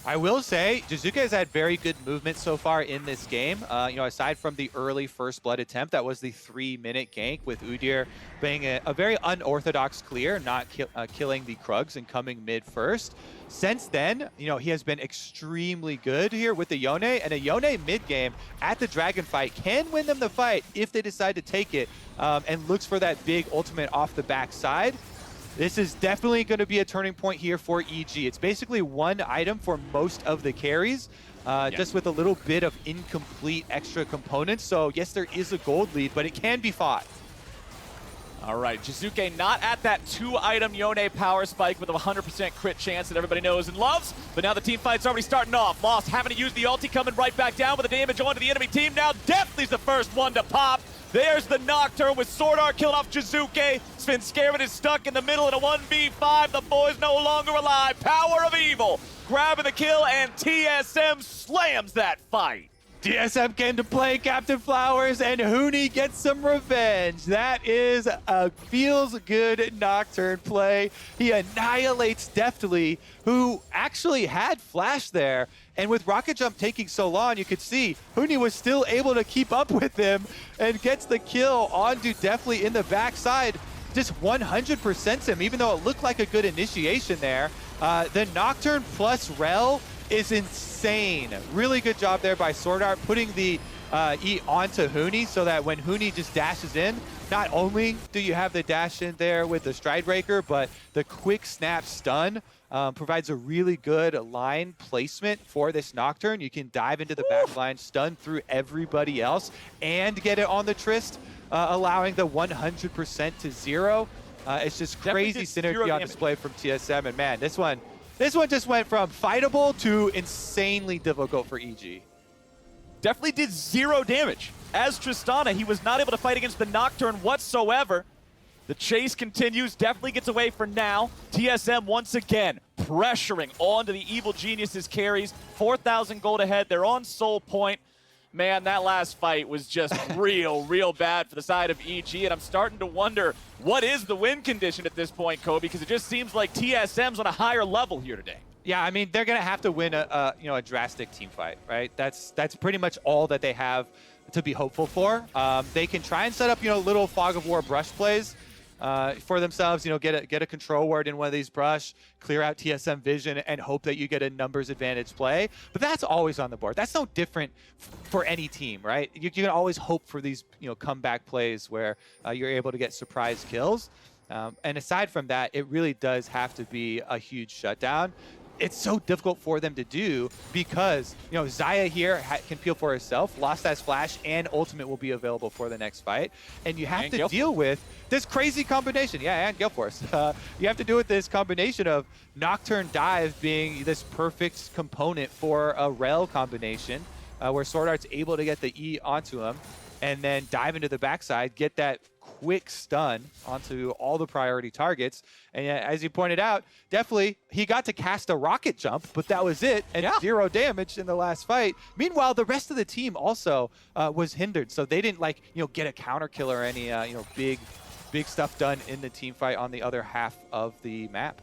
I will say, Jizuke has had very good movement so far in this game. Aside from the early first blood attempt, that was the 3-minute gank with Udyr being a very unorthodox clear, not killing the Krugs and coming mid first. Since then, he has been extremely good here with the Yone, and a Yone mid game at the Dragon fight can win them the fight if they decide to take it, and looks for that big ultimate off the backside. This is definitely going to be a turning point here for EG. It's basically one item for most of the carries, just with a little bit of incomplete extra components. So yes, there is a gold lead, but it can be fought. All right, Jizuke not at that 2-item Yone power spike with a 100% crit chance that everybody knows and loves, but now the team fight's already starting off. Lost having to use the ulti, coming right back down with the damage onto the enemy team. Now Deathly's the first one to pop. There's the Nocturne with Sword Art killing off Jizuke. Svenskeren is stuck in the middle in a 1v5. The boy's no longer alive. Power of Evil grabbing the kill, and TSM slams that fight. TSM came to play, Captain Flowers, and Huni gets some revenge. That is a feels-good Nocturne play. He annihilates Deftly, who actually had Flash there. And with Rocket Jump taking so long, you could see Huni was still able to keep up with him and gets the kill onto Deftly in the backside. Just 100%s him, even though it looked like a good initiation there. The Nocturne plus Rel is insane. Really good job there by Sword Art, putting the E onto Huni so that when Huni just dashes in, not only do you have the dash in there with the Stride Breaker, but the quick snap stun provides a really good line placement for this Nocturne. You can dive into the back line, stun through everybody else, and get it on the Trist, allowing the 100% to 0. It's just crazy synergy on display from TSM, and man, this one just went from fightable to insanely difficult for EG. Definitely did 0 damage. As Tristana, he was not able to fight against the Nocturne whatsoever. The chase continues, definitely gets away for now. TSM once again pressuring onto the Evil Geniuses carries. 4,000 gold ahead, they're on Soul Point. Man, that last fight was just real bad for the side of EG, and I'm starting to wonder, what is the win condition at this point, Kobe? Because it just seems like TSM's on a higher level here today. Yeah, I mean, they're going to have to win a drastic team fight, right? That's pretty much all that they have to be hopeful for. They can try and set up, little Fog of War brush plays, for themselves. You know, get a control ward in one of these brush, clear out TSM vision, and hope that you get a numbers advantage play. But that's always on the board. That's no different for any team, right? You can always hope for these, you know, comeback plays where you're able to get surprise kills. And aside from that, it really does have to be a huge shutdown. It's so difficult for them to do because, you know, Xayah here can peel for herself. Lost that flash and ultimate will be available for the next fight. And you have to deal with this crazy combination. Yeah, and Gale Force. You have to deal with this combination of Nocturne Dive being this perfect component for a Rel combination where Sword Art's able to get the E onto him and then dive into the backside, get that quick stun onto all the priority targets. And as you pointed out, definitely he got to cast a rocket jump, but that was it, and 0 damage in the last fight. Meanwhile, the rest of the team also was hindered, so they didn't get a counter kill or any big stuff done in the team fight on the other half of the map.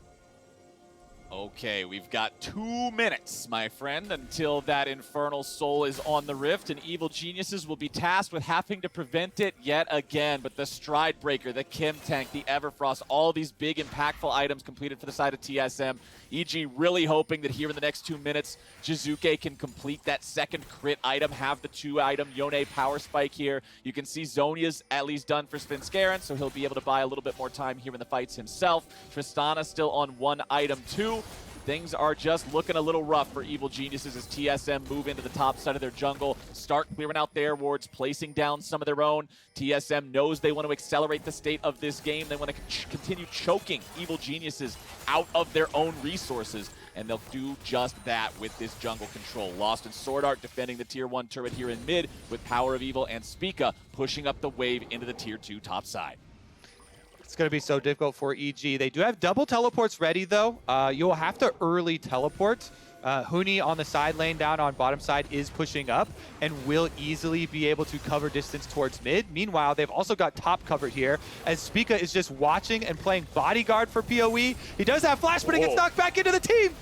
Okay, we've got 2 minutes, my friend, until that Infernal Soul is on the Rift, and Evil Geniuses will be tasked with having to prevent it yet again. But the Stride Breaker, the Chem Tank, the Everfrost, all these big impactful items completed for the side of TSM. EG really hoping that here in the next 2 minutes, Jizuke can complete that second crit item, have the 2-item Yone power spike here. You can see Zhonya's at least done for Svenskeren, so he'll be able to buy a little bit more time here in the fights himself. Tristana still on 1 item too. Things are just looking a little rough for Evil Geniuses as TSM move into the top side of their jungle, start clearing out their wards, placing down some of their own. TSM knows they want to accelerate the state of this game. They want to continue choking Evil Geniuses out of their own resources, and they'll do just that with this jungle control. Lost and Sword Art defending the Tier 1 turret here in mid, with Power of Evil and Spica pushing up the wave into the Tier 2 top side. It's going to be so difficult for EG. They do have double teleports ready, though. You'll have to early teleport. Huni on the side lane down on bottom side is pushing up and will easily be able to cover distance towards mid. Meanwhile, they've also got top covered here as Spica is just watching and playing bodyguard for PoE. He does have flash, but he gets knocked back into the team.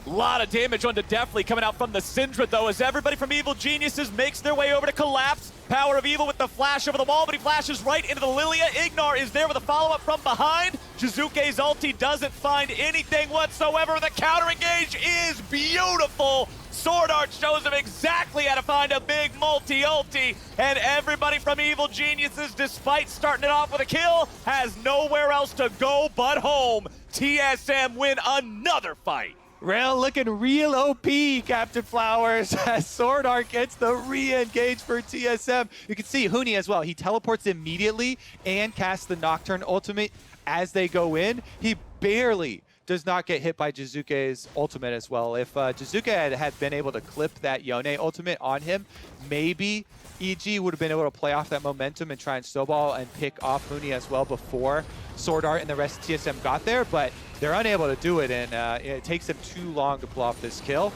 A lot of damage onto Deftly coming out from the Syndra, though, as everybody from Evil Geniuses makes their way over to collapse. Power of Evil with the flash over the wall, but he flashes right into the Lilia. Ignar is there with a follow-up from behind. Jizuke's ulti doesn't find anything whatsoever. The counter engage is beautiful. Sword Art shows him exactly how to find a big multi-ulti, and everybody from Evil Geniuses, despite starting it off with a kill, has nowhere else to go but home. TSM win another fight. Rail looking real OP, Captain Flowers, as Sword Art gets the re-engage for TSM. You can see Huni as well. He teleports immediately and casts the Nocturne ultimate as they go in. He barely does not get hit by Jizuke's ultimate as well. If Jizuke had been able to clip that Yone ultimate on him, maybe EG would have been able to play off that momentum and try and snowball and pick off Huni as well before Sword Art and the rest of TSM got there, but they're unable to do it, and it takes them too long to pull off this kill.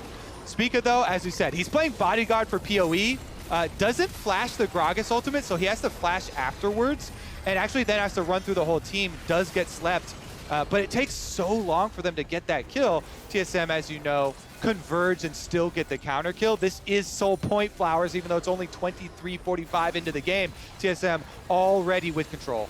Spica, though, as we said, he's playing bodyguard for PoE, doesn't flash the Gragas ultimate, so he has to flash afterwards, and actually then has to run through the whole team, does get slept, but it takes so long for them to get that kill. TSM, as you know, converge and still get the counter kill. This is Soul Point, Flowers, even though it's only 23:45 into the game. TSM already with control.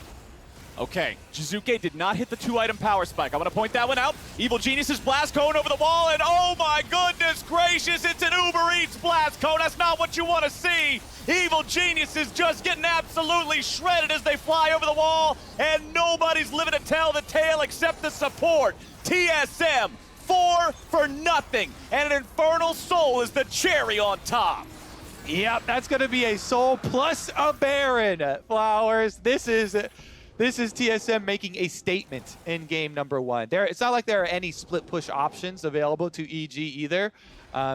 Okay, Jizuke did not hit the 2-item power spike. I want to point that one out. Evil Genius's blast cone over the wall, and oh my goodness gracious, it's an Uber Eats blast cone. That's not what you want to see. Evil Geniuses just getting absolutely shredded as they fly over the wall, and nobody's living to tell the tale except the support. TSM, 4 for nothing, and an Infernal Soul is the cherry on top. Yep, that's going to be a Soul plus a Baron, Flowers. This is TSM making a statement in game number 1. It's not like there are any split push options available to EG either.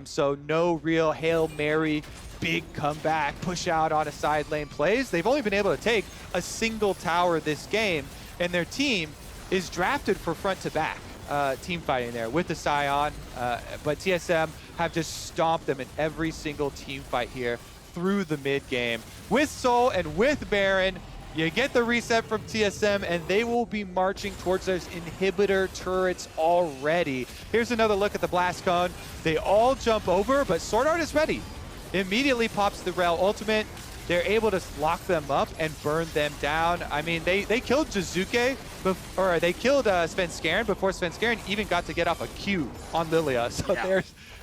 So no real Hail Mary, big comeback, push out on a side lane plays. They've only been able to take a single tower this game, and their team is drafted for front to back team fighting there with the Scion. But TSM have just stomped them in every single team fight here through the mid game. With Soul and with Baron, you get the reset from TSM, and they will be marching towards those inhibitor turrets already. Here's another look at the blast cone. They all jump over, but Sword Art is ready. Immediately pops the Rel ultimate. they're able to lock them up and burn them down. I mean, they killed Jizuke, or they killed Svenskeren before Svenskeren even got to get off a Q on Lilia. So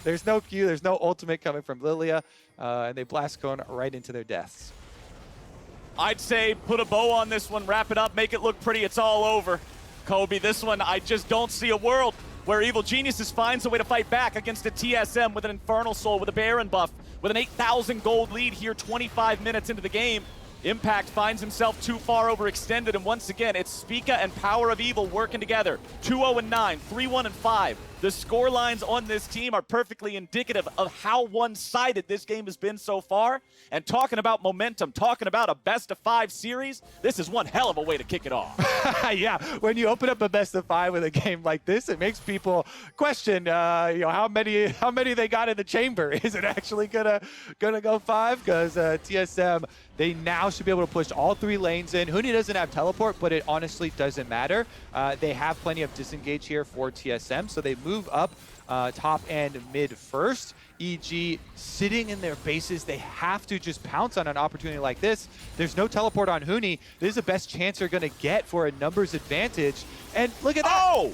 there's no Q, there's no ultimate coming from Lilia, and they blast Cone right into their deaths. I'd say put a bow on this one, wrap it up, make it look pretty. It's all over. Kobe, this one, I just don't see a world where Evil Geniuses finds a way to fight back against a TSM with an Infernal Soul, with a Baron buff, with an 8,000 gold lead here 25 minutes into the game. Impact finds himself too far overextended, and once again, it's Spica and Power of Evil working together. 2-0-9, 3-1-5. The score lines on this team are perfectly indicative of how one-sided this game has been so far. And talking about momentum, talking about a best-of-5 series, this is one hell of a way to kick it off. Yeah, when you open up a best-of-5 with a game like this, it makes people question, how many they got in the chamber. Is it actually gonna go 5? Because TSM, they now should be able to push all 3 lanes in. Huni doesn't have teleport, but it honestly doesn't matter. They have plenty of disengage here for TSM, so they move up top and mid first. EG sitting in their bases. They have to just pounce on an opportunity like this. There's no teleport on Huni. This is the best chance they're going to get for a numbers advantage. And look at that.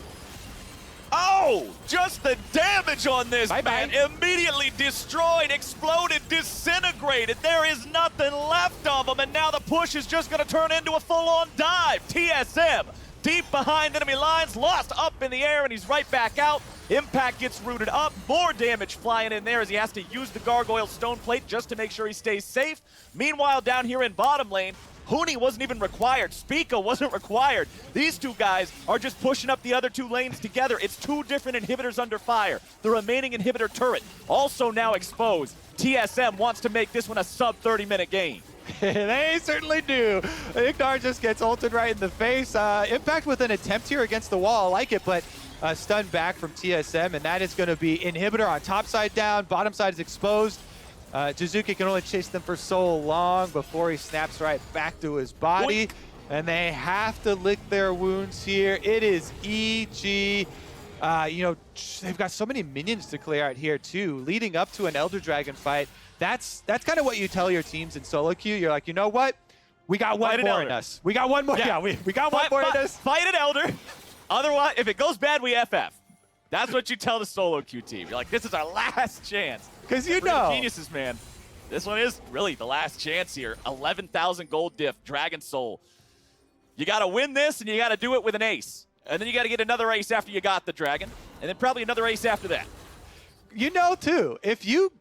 Oh, just the damage on this, Bye-bye. man. Immediately destroyed, exploded, disintegrated. There is nothing left of them, and now the push is just going to turn into a full-on dive. TSM, deep behind enemy lines, lost up in the air, and he's right back out. Impact gets rooted up. More damage flying in there as he has to use the Gargoyle Stone Plate just to make sure he stays safe. Meanwhile, down here in bottom lane, Huni wasn't even required. Spica wasn't required. These two guys are just pushing up the other 2 lanes together. It's 2 different inhibitors under fire. The remaining inhibitor turret also now exposed. TSM wants to make this one a sub-30-minute game. They certainly do. Ignar just gets ulted right in the face. Impact with an attempt here against the wall. I like it, but stun back from TSM, and that is going to be inhibitor on top side down. Bottom side is exposed. Jizuke can only chase them for so long before he snaps right back to his body. Boink. And they have to lick their wounds here. It is EG. They've got so many minions to clear out here too, leading up to an Elder Dragon fight. That's kind of what you tell your teams in solo queue. You're like, you know what? We got one more in us. We got one more. Yeah, we got one more in us. Fight an Elder. Otherwise, if it goes bad, we FF. That's what you tell the solo queue team. You're like, this is our last chance. Because you know. Geniuses, man. This one is really the last chance here. 11,000 gold diff, Dragon Soul. You got to win this, and you got to do it with an ace. And then you got to get another ace after you got the dragon, and then probably another ace after that. You know, too, if you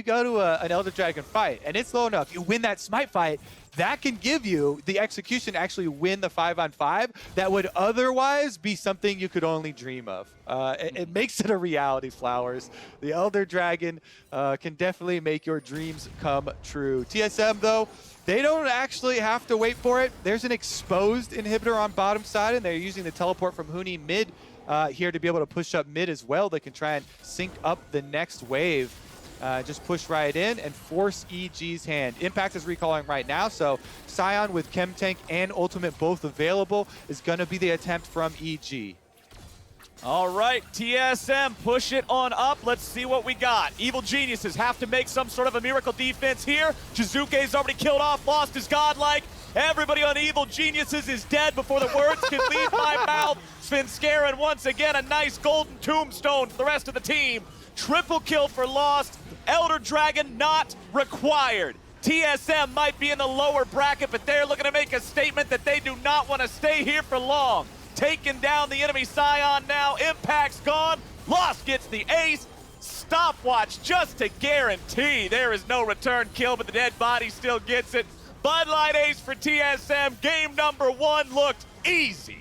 go to an Elder Dragon fight, and it's low enough, you win that smite fight, that can give you the execution to actually win the 5-on-5 that would otherwise be something you could only dream of. It makes it a reality, Flowers. The Elder Dragon can definitely make your dreams come true. TSM, though, they don't actually have to wait for it. There's an exposed inhibitor on bottom side, and they're using the teleport from Huni mid here to be able to push up mid as well. They can try and sync up the next wave. Just push right in and force EG's hand. Impact is recalling right now, so Scion with Chem Tank and Ultimate both available is going to be the attempt from EG. All right, TSM, push it on up. Let's see what we got. Evil Geniuses have to make some sort of a miracle defense here. Jizuke's already killed off, lost his godlike. Everybody on Evil Geniuses is dead before the words can leave my mouth. Svenskeren once again, a nice golden tombstone for the rest of the team. Triple kill for Lost. Elder Dragon not required. TSM might be in the lower bracket, but they're looking to make a statement that they do not want to stay here for long. Taking down the enemy Scion now. Impact's gone. Lost gets the ace. Stopwatch just to guarantee there is no return kill, but the dead body still gets it. Bud Light ace for TSM. Game number 1 looked easy.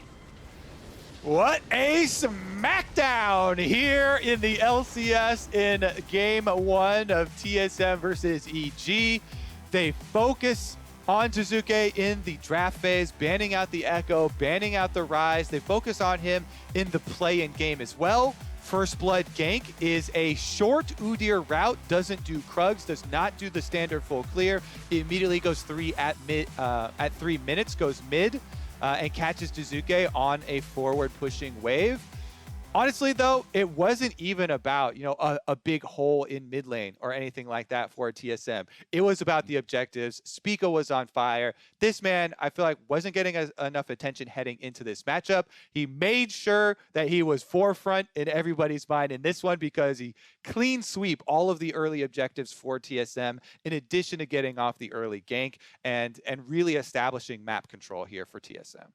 What a smackdown here in the LCS in game 1 of TSM versus EG. They focus on Jizuke in the draft phase, banning out the Echo, banning out the Rise. They focus on him in the play-in game as well. First Blood gank is a short Udyr route, doesn't do Krugs, does not do the standard full clear. It immediately goes 3 at 3 minutes, goes mid. And catches Jizuke on a forward pushing wave. Honestly, though, it wasn't even about, you know, a big hole in mid lane or anything like that for TSM. It was about the objectives. Spica was on fire. This man, I feel like, wasn't getting enough attention heading into this matchup. He made sure that he was forefront in everybody's mind in this one because he clean sweep all of the early objectives for TSM, in addition to getting off the early gank and really establishing map control here for TSM.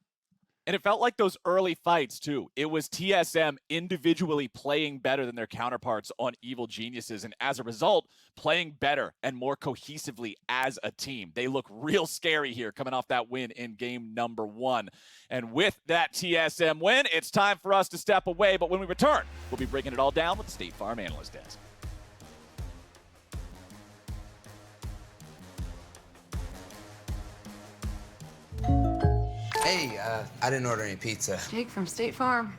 And it felt like those early fights, too. It was TSM individually playing better than their counterparts on Evil Geniuses, and as a result, playing better and more cohesively as a team. They look real scary here coming off that win in game number 1. And with that TSM win, it's time for us to step away, but when we return, we'll be breaking it all down with the State Farm Analyst Desk. Hey, I didn't order any pizza. Jake from State Farm.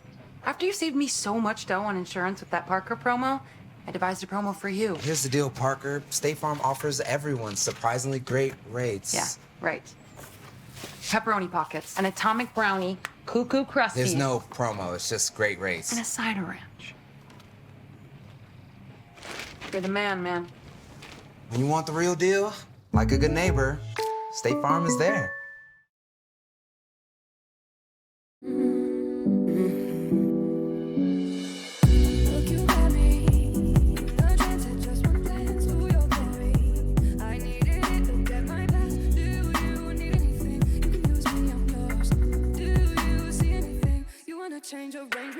After you saved me so much dough on insurance with that Parker promo, I devised a promo for you. Here's the deal, Parker. State Farm offers everyone surprisingly great rates. Yeah, right. Pepperoni pockets, an atomic brownie, cuckoo crusties. There's no promo, it's just great rates. And a cider ranch. You're the man, man. When you want the real deal, like a good neighbor, State Farm is there. Change of range.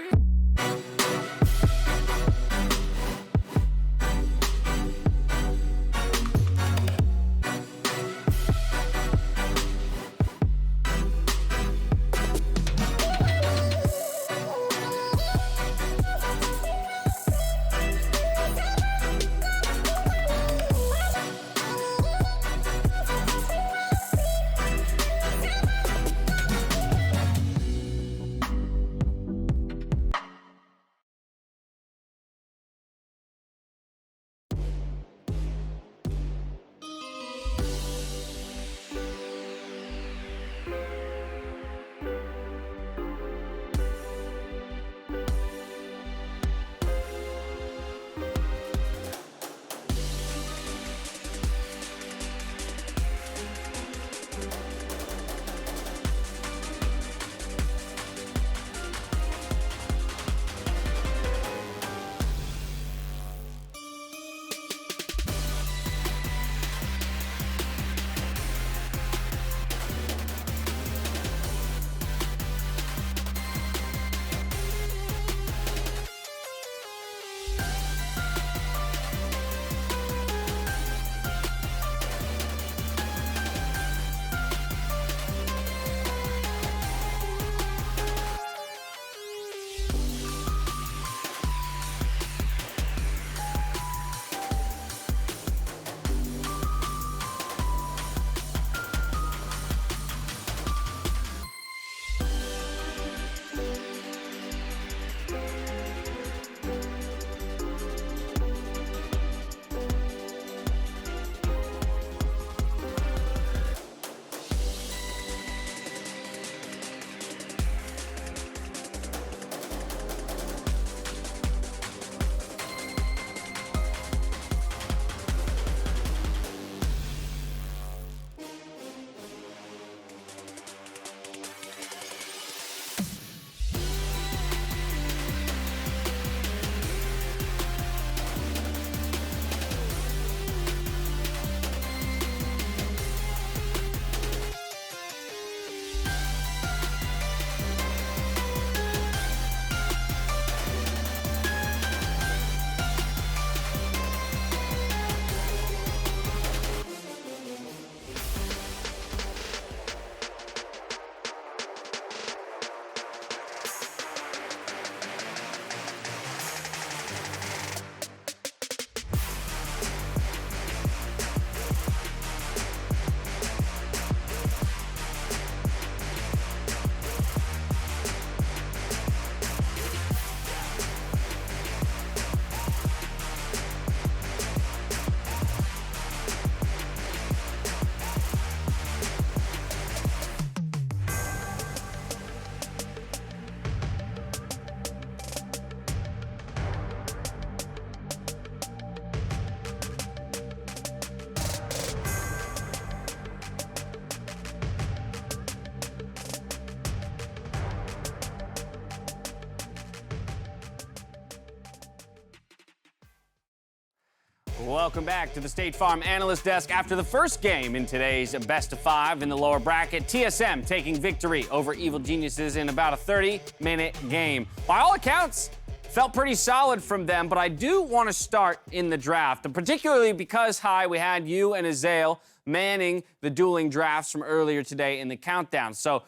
Welcome back to the State Farm Analyst Desk. After the first game in today's best of 5 in the lower bracket, TSM taking victory over Evil Geniuses in about a 30-minute game. By all accounts, felt pretty solid from them, but I do want to start in the draft, and particularly because, we had you and Azael manning the dueling drafts from earlier today in the countdown. So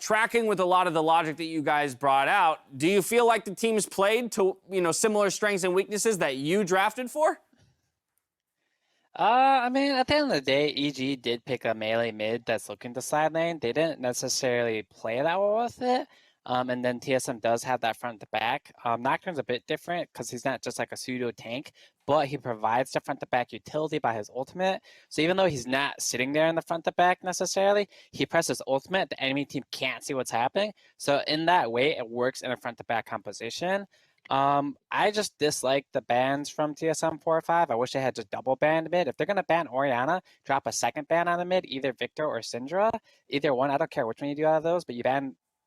tracking with a lot of the logic that you guys brought out, do you feel like the teams played to, similar strengths and weaknesses that you drafted for? I mean, at the end of the day, EG did pick a melee mid that's looking to side lane. They didn't necessarily play that well with it. And then TSM does have that front to back. Nocturne's a bit different because he's not just like a pseudo tank, but he provides the front to back utility by his ultimate. So even though he's not sitting there in the front to back necessarily, he presses ultimate, the enemy team can't see what's happening. So in that way, it works in a front to back composition. I just dislike the bans from TSM 4 or 5. I wish they had just double banned mid. If they're going to ban Orianna, drop a second ban on the mid, either Victor or Syndra. Either one, I don't care which one you do out of those, but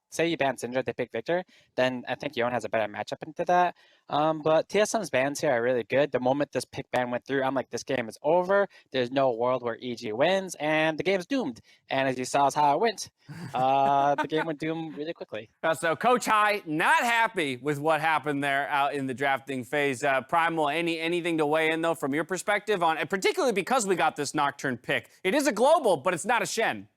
say you ban Syndra, they pick Victor, then I think Yon has a better matchup into that. But TSM's bans here are really good. The moment this pick ban went through, I'm like, this game is over. There's no world where EG wins, and the game's doomed. And as you saw is how it went. The game went doomed really quickly. So Coach High, not happy with what happened there out in the drafting phase. Primal, anything to weigh in, though, from your perspective on, and particularly because we got this Nocturne pick. It is a global, but it's not a Shen.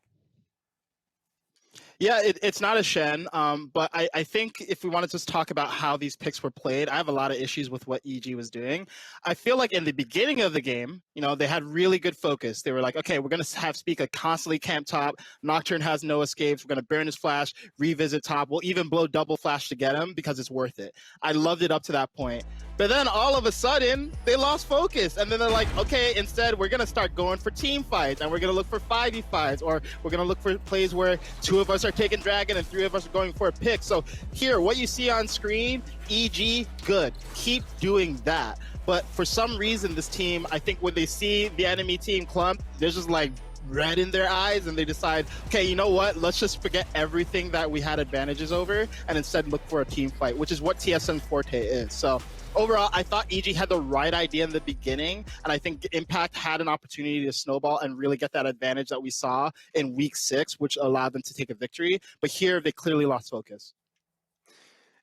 Yeah, it's not a Shen, but I think if we want to just talk about how these picks were played, I have a lot of issues with what EG was doing. I feel like in the beginning of the game, they had really good focus. They were like, okay, we're going to have Spica constantly camp top. Nocturne has no escapes. We're going to burn his flash, revisit top. We'll even blow double flash to get him because it's worth it. I loved it up to that point. But then all of a sudden, they lost focus. And then they're like, okay, instead, we're going to start going for team fights. And we're going to look for 5v5s. Or we're going to look for plays where 2 of us are taking Dragon and 3 of us are going for a pick. So here, what you see on screen, EG, good. Keep doing that. But for some reason, this team, I think when they see the enemy team clump, they're just like red in their eyes and they decide, okay, you know what? Let's just forget everything that we had advantages over and instead look for a team fight, which is what TSM's forte is. So overall, I thought EG had the right idea in the beginning, and I think Impact had an opportunity to snowball and really get that advantage that we saw in Week 6, which allowed them to take a victory. But here, they clearly lost focus.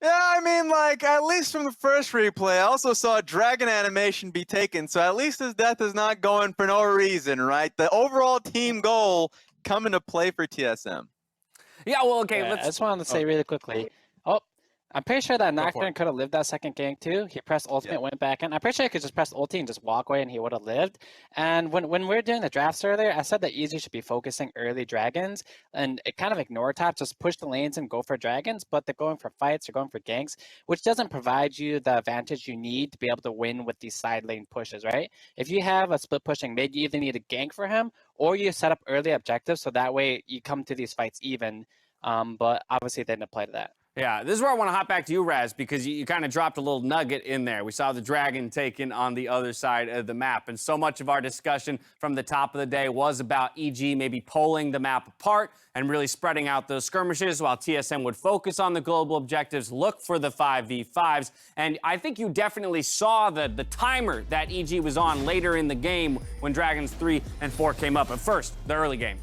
Yeah, I mean, at least from the first replay, I also saw a dragon animation be taken, so at least his death is not going for no reason, right? The overall team goal come into play for TSM. Yeah, well, okay, I just wanted to say really quickly. I'm pretty sure that Nocturne could have lived that second gank too. He pressed ultimate, went back in. I'm pretty sure he could just press ulti and just walk away and he would have lived. And when we were doing the drafts earlier, I said that EG should be focusing early dragons and it kind of ignore top, just push the lanes and go for dragons, but they're going for fights, they're going for ganks, which doesn't provide you the advantage you need to be able to win with these side lane pushes, right? If you have a split pushing mid, you either need a gank for him or you set up early objectives so that way you come to these fights even. But obviously they didn't apply to that. Yeah, this is where I want to hop back to you, Raz, because you kind of dropped a little nugget in there. We saw the dragon taken on the other side of the map, and so much of our discussion from the top of the day was about EG maybe pulling the map apart and really spreading out those skirmishes while TSM would focus on the global objectives, look for the 5v5s, and I think you definitely saw the timer that EG was on later in the game when Dragons 3 and 4 came up. But first, the early game.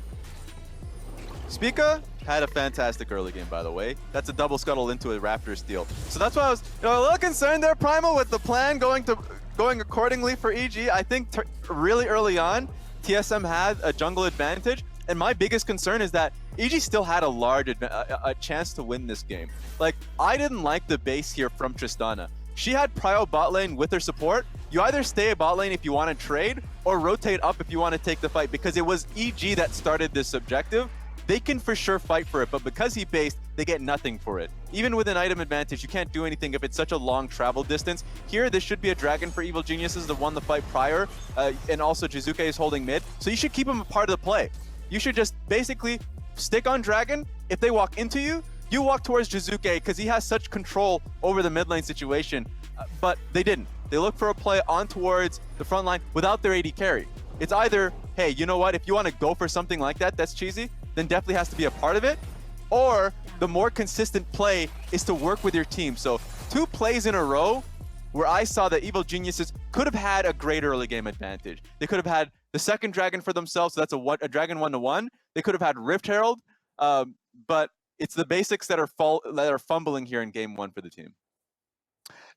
Spica had a fantastic early game, by the way. That's a double scuttle into a Raptor steal. So that's why I was a little concerned there, Primal, with the plan going accordingly for EG. I think really early on, TSM had a jungle advantage, and my biggest concern is that EG still had a chance to win this game. I didn't like the base here from Tristana. She had prio bot lane with her support. You either stay bot lane if you want to trade, or rotate up if you want to take the fight, because it was EG that started this objective. They can for sure fight for it, but because he based, they get nothing for it. Even with an item advantage, you can't do anything if it's such a long travel distance. Here, this should be a dragon for Evil Geniuses that won the fight prior, and also Jizuke is holding mid, so you should keep him a part of the play. You should just basically stick on dragon. If they walk into you, you walk towards Jizuke because he has such control over the mid lane situation, but they didn't. They look for a play on towards the front line without their AD carry. It's either, hey, you know what, if you want to go for something like that, that's cheesy, then definitely has to be a part of it. Or the more consistent play is to work with your team. So 2 plays in a row, where I saw that Evil Geniuses could have had a great early game advantage. They could have had the second dragon for themselves, so that's a dragon 1-1. They could have had Rift Herald, but it's the basics that are fumbling here in game 1 for the team.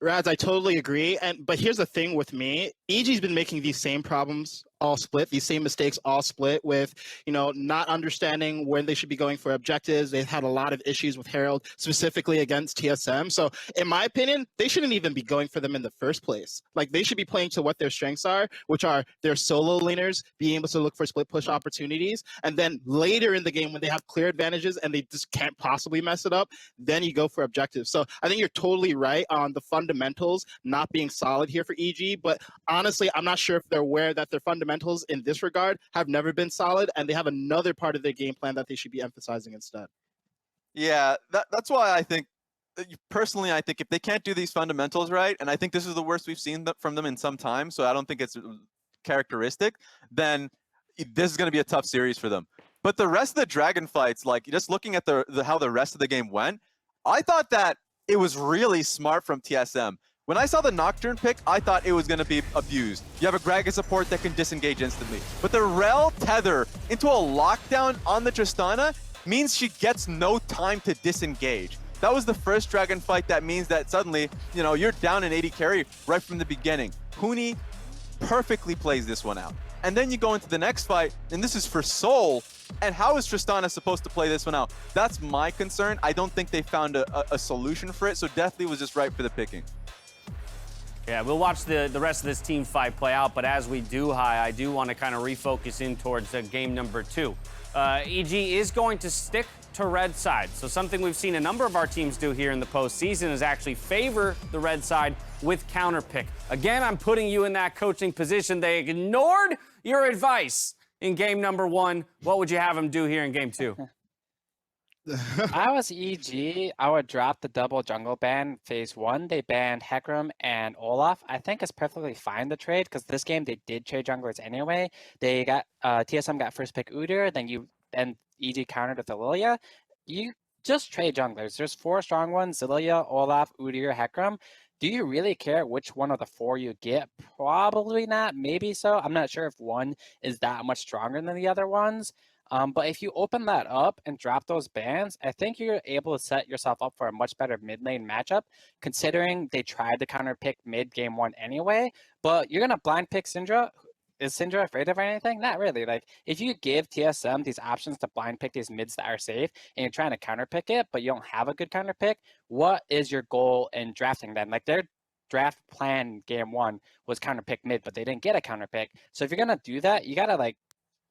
Raz, I totally agree. But here's the thing with me. EG's been making these same problems all split, these same mistakes all split with, not understanding when they should be going for objectives. They've had a lot of issues with Herald, specifically against TSM. So in my opinion, they shouldn't even be going for them in the first place. Like, they should be playing to what their strengths are, which are their solo laners, being able to look for split push opportunities. And then later in the game, when they have clear advantages and they just can't possibly mess it up, then you go for objectives. So I think you're totally right on the fundamentals not being solid here for EG. But honestly, I'm not sure if they're aware that their fundamentals in this regard have never been solid, and they have another part of their game plan that they should be emphasizing instead. Yeah, that's why I think, personally, I think if they can't do these fundamentals right, and I think this is the worst we've seen from them in some time, so I don't think it's characteristic, then this is going to be a tough series for them. But the rest of the Dragon fights, like just looking at how the rest of the game went, I thought that it was really smart from TSM. When I saw the Nocturne pick, I thought it was going to be abused. You have a Gragas support that can disengage instantly. But the Rel tether into a lockdown on the Tristana means she gets no time to disengage. That was the first Dragon fight that means that suddenly, you're down an 80 carry right from the beginning. Huni perfectly plays this one out. And then you go into the next fight, and this is for Seoul. And how is Tristana supposed to play this one out? That's my concern. I don't think they found a solution for it, so definitely was just right for the picking. Yeah, we'll watch the rest of this team fight play out, but as we do, I do want to kind of refocus in towards game number 2. EG is going to stick to red side, so something we've seen a number of our teams do here in the postseason is actually favor the red side with counter pick. Again, I'm putting you in that coaching position. They ignored your advice in game number 1. What would you have them do here in game 2? If I was EG, I would drop the double jungle ban phase 1. They banned Hecarim and Olaf. I think it's perfectly fine to trade because this game they did trade junglers anyway. They got TSM got first pick Udyr, then EG countered with Lilia. You just trade junglers. There's 4 strong ones: Lilia, Olaf, Udyr, Hecarim. Do you really care which one of the 4 you get? Probably not. Maybe so. I'm not sure if one is that much stronger than the other ones. But if you open that up and drop those bans, I think you're able to set yourself up for a much better mid lane matchup, considering they tried to counter pick mid game 1 anyway. But you're going to blind pick Syndra. Is Syndra afraid of anything? Not really. Like, if you give TSM these options to blind pick these mids that are safe, and you're trying to counter pick it, but you don't have a good counter pick, what is your goal in drafting them? Like, their draft plan game 1 was counter pick mid, but they didn't get a counter pick. So if you're going to do that, you got to,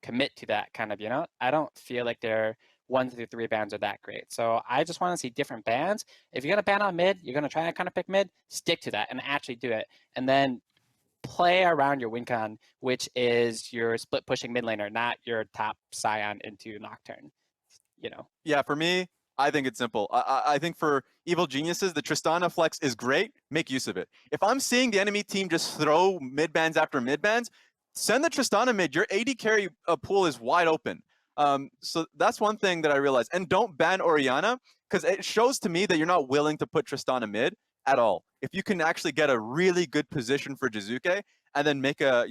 commit to that kind of, I don't feel like their 1 through 3 bans are that great. So I just want to see different bans. If you're going to ban on mid, you're going to try and counter pick mid, stick to that and actually do it. And then play around your win con, which is your split pushing mid laner, not your top Scion into Nocturne, Yeah, for me, I think it's simple. I think for Evil Geniuses, the Tristana flex is great. Make use of it. If I'm seeing the enemy team just throw mid bans after mid bans, send the Tristana mid. Your AD carry pool is wide open. So that's one thing that I realized. And don't ban Orianna, because it shows to me that you're not willing to put Tristana mid at all. If you can actually get a really good position for Jizuke and then make a,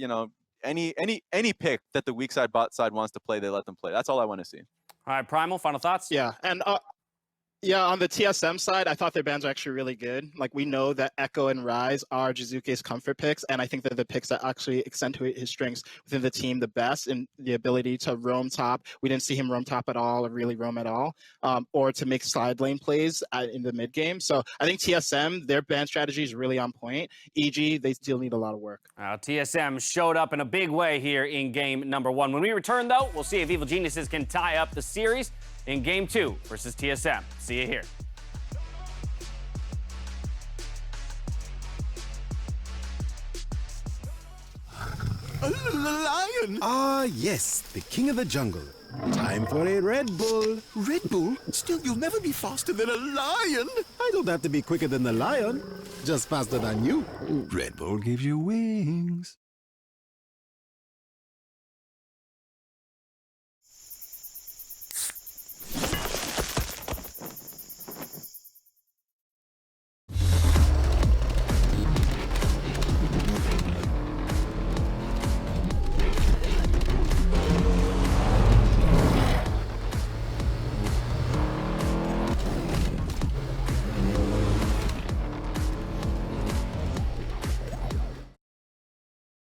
any pick that the weak side bot side wants to play, they let them play. That's all I want to see. All right, Primal, final thoughts? Yeah, and yeah, on the TSM side, I thought their bans were actually really good. Like, we know that Echo and Ryze are Jizuke's comfort picks, and I think they're the picks that actually accentuate his strengths within the team the best, in the ability to roam top. We didn't see him roam top at all, or really roam at all, or to make side lane plays in the mid game. So I think TSM, their ban strategy is really on point. EG, they still need a lot of work. TSM showed up in a big way here in game number 1. When we return, though, we'll see if Evil Geniuses can tie up the series in game 2 versus TSM. See you here. A lion! Ah, yes, the king of the jungle. Time for a Red Bull. Red Bull? Still, you'll never be faster than a lion. I don't have to be quicker than the lion, just faster than you. Red Bull gives you wings.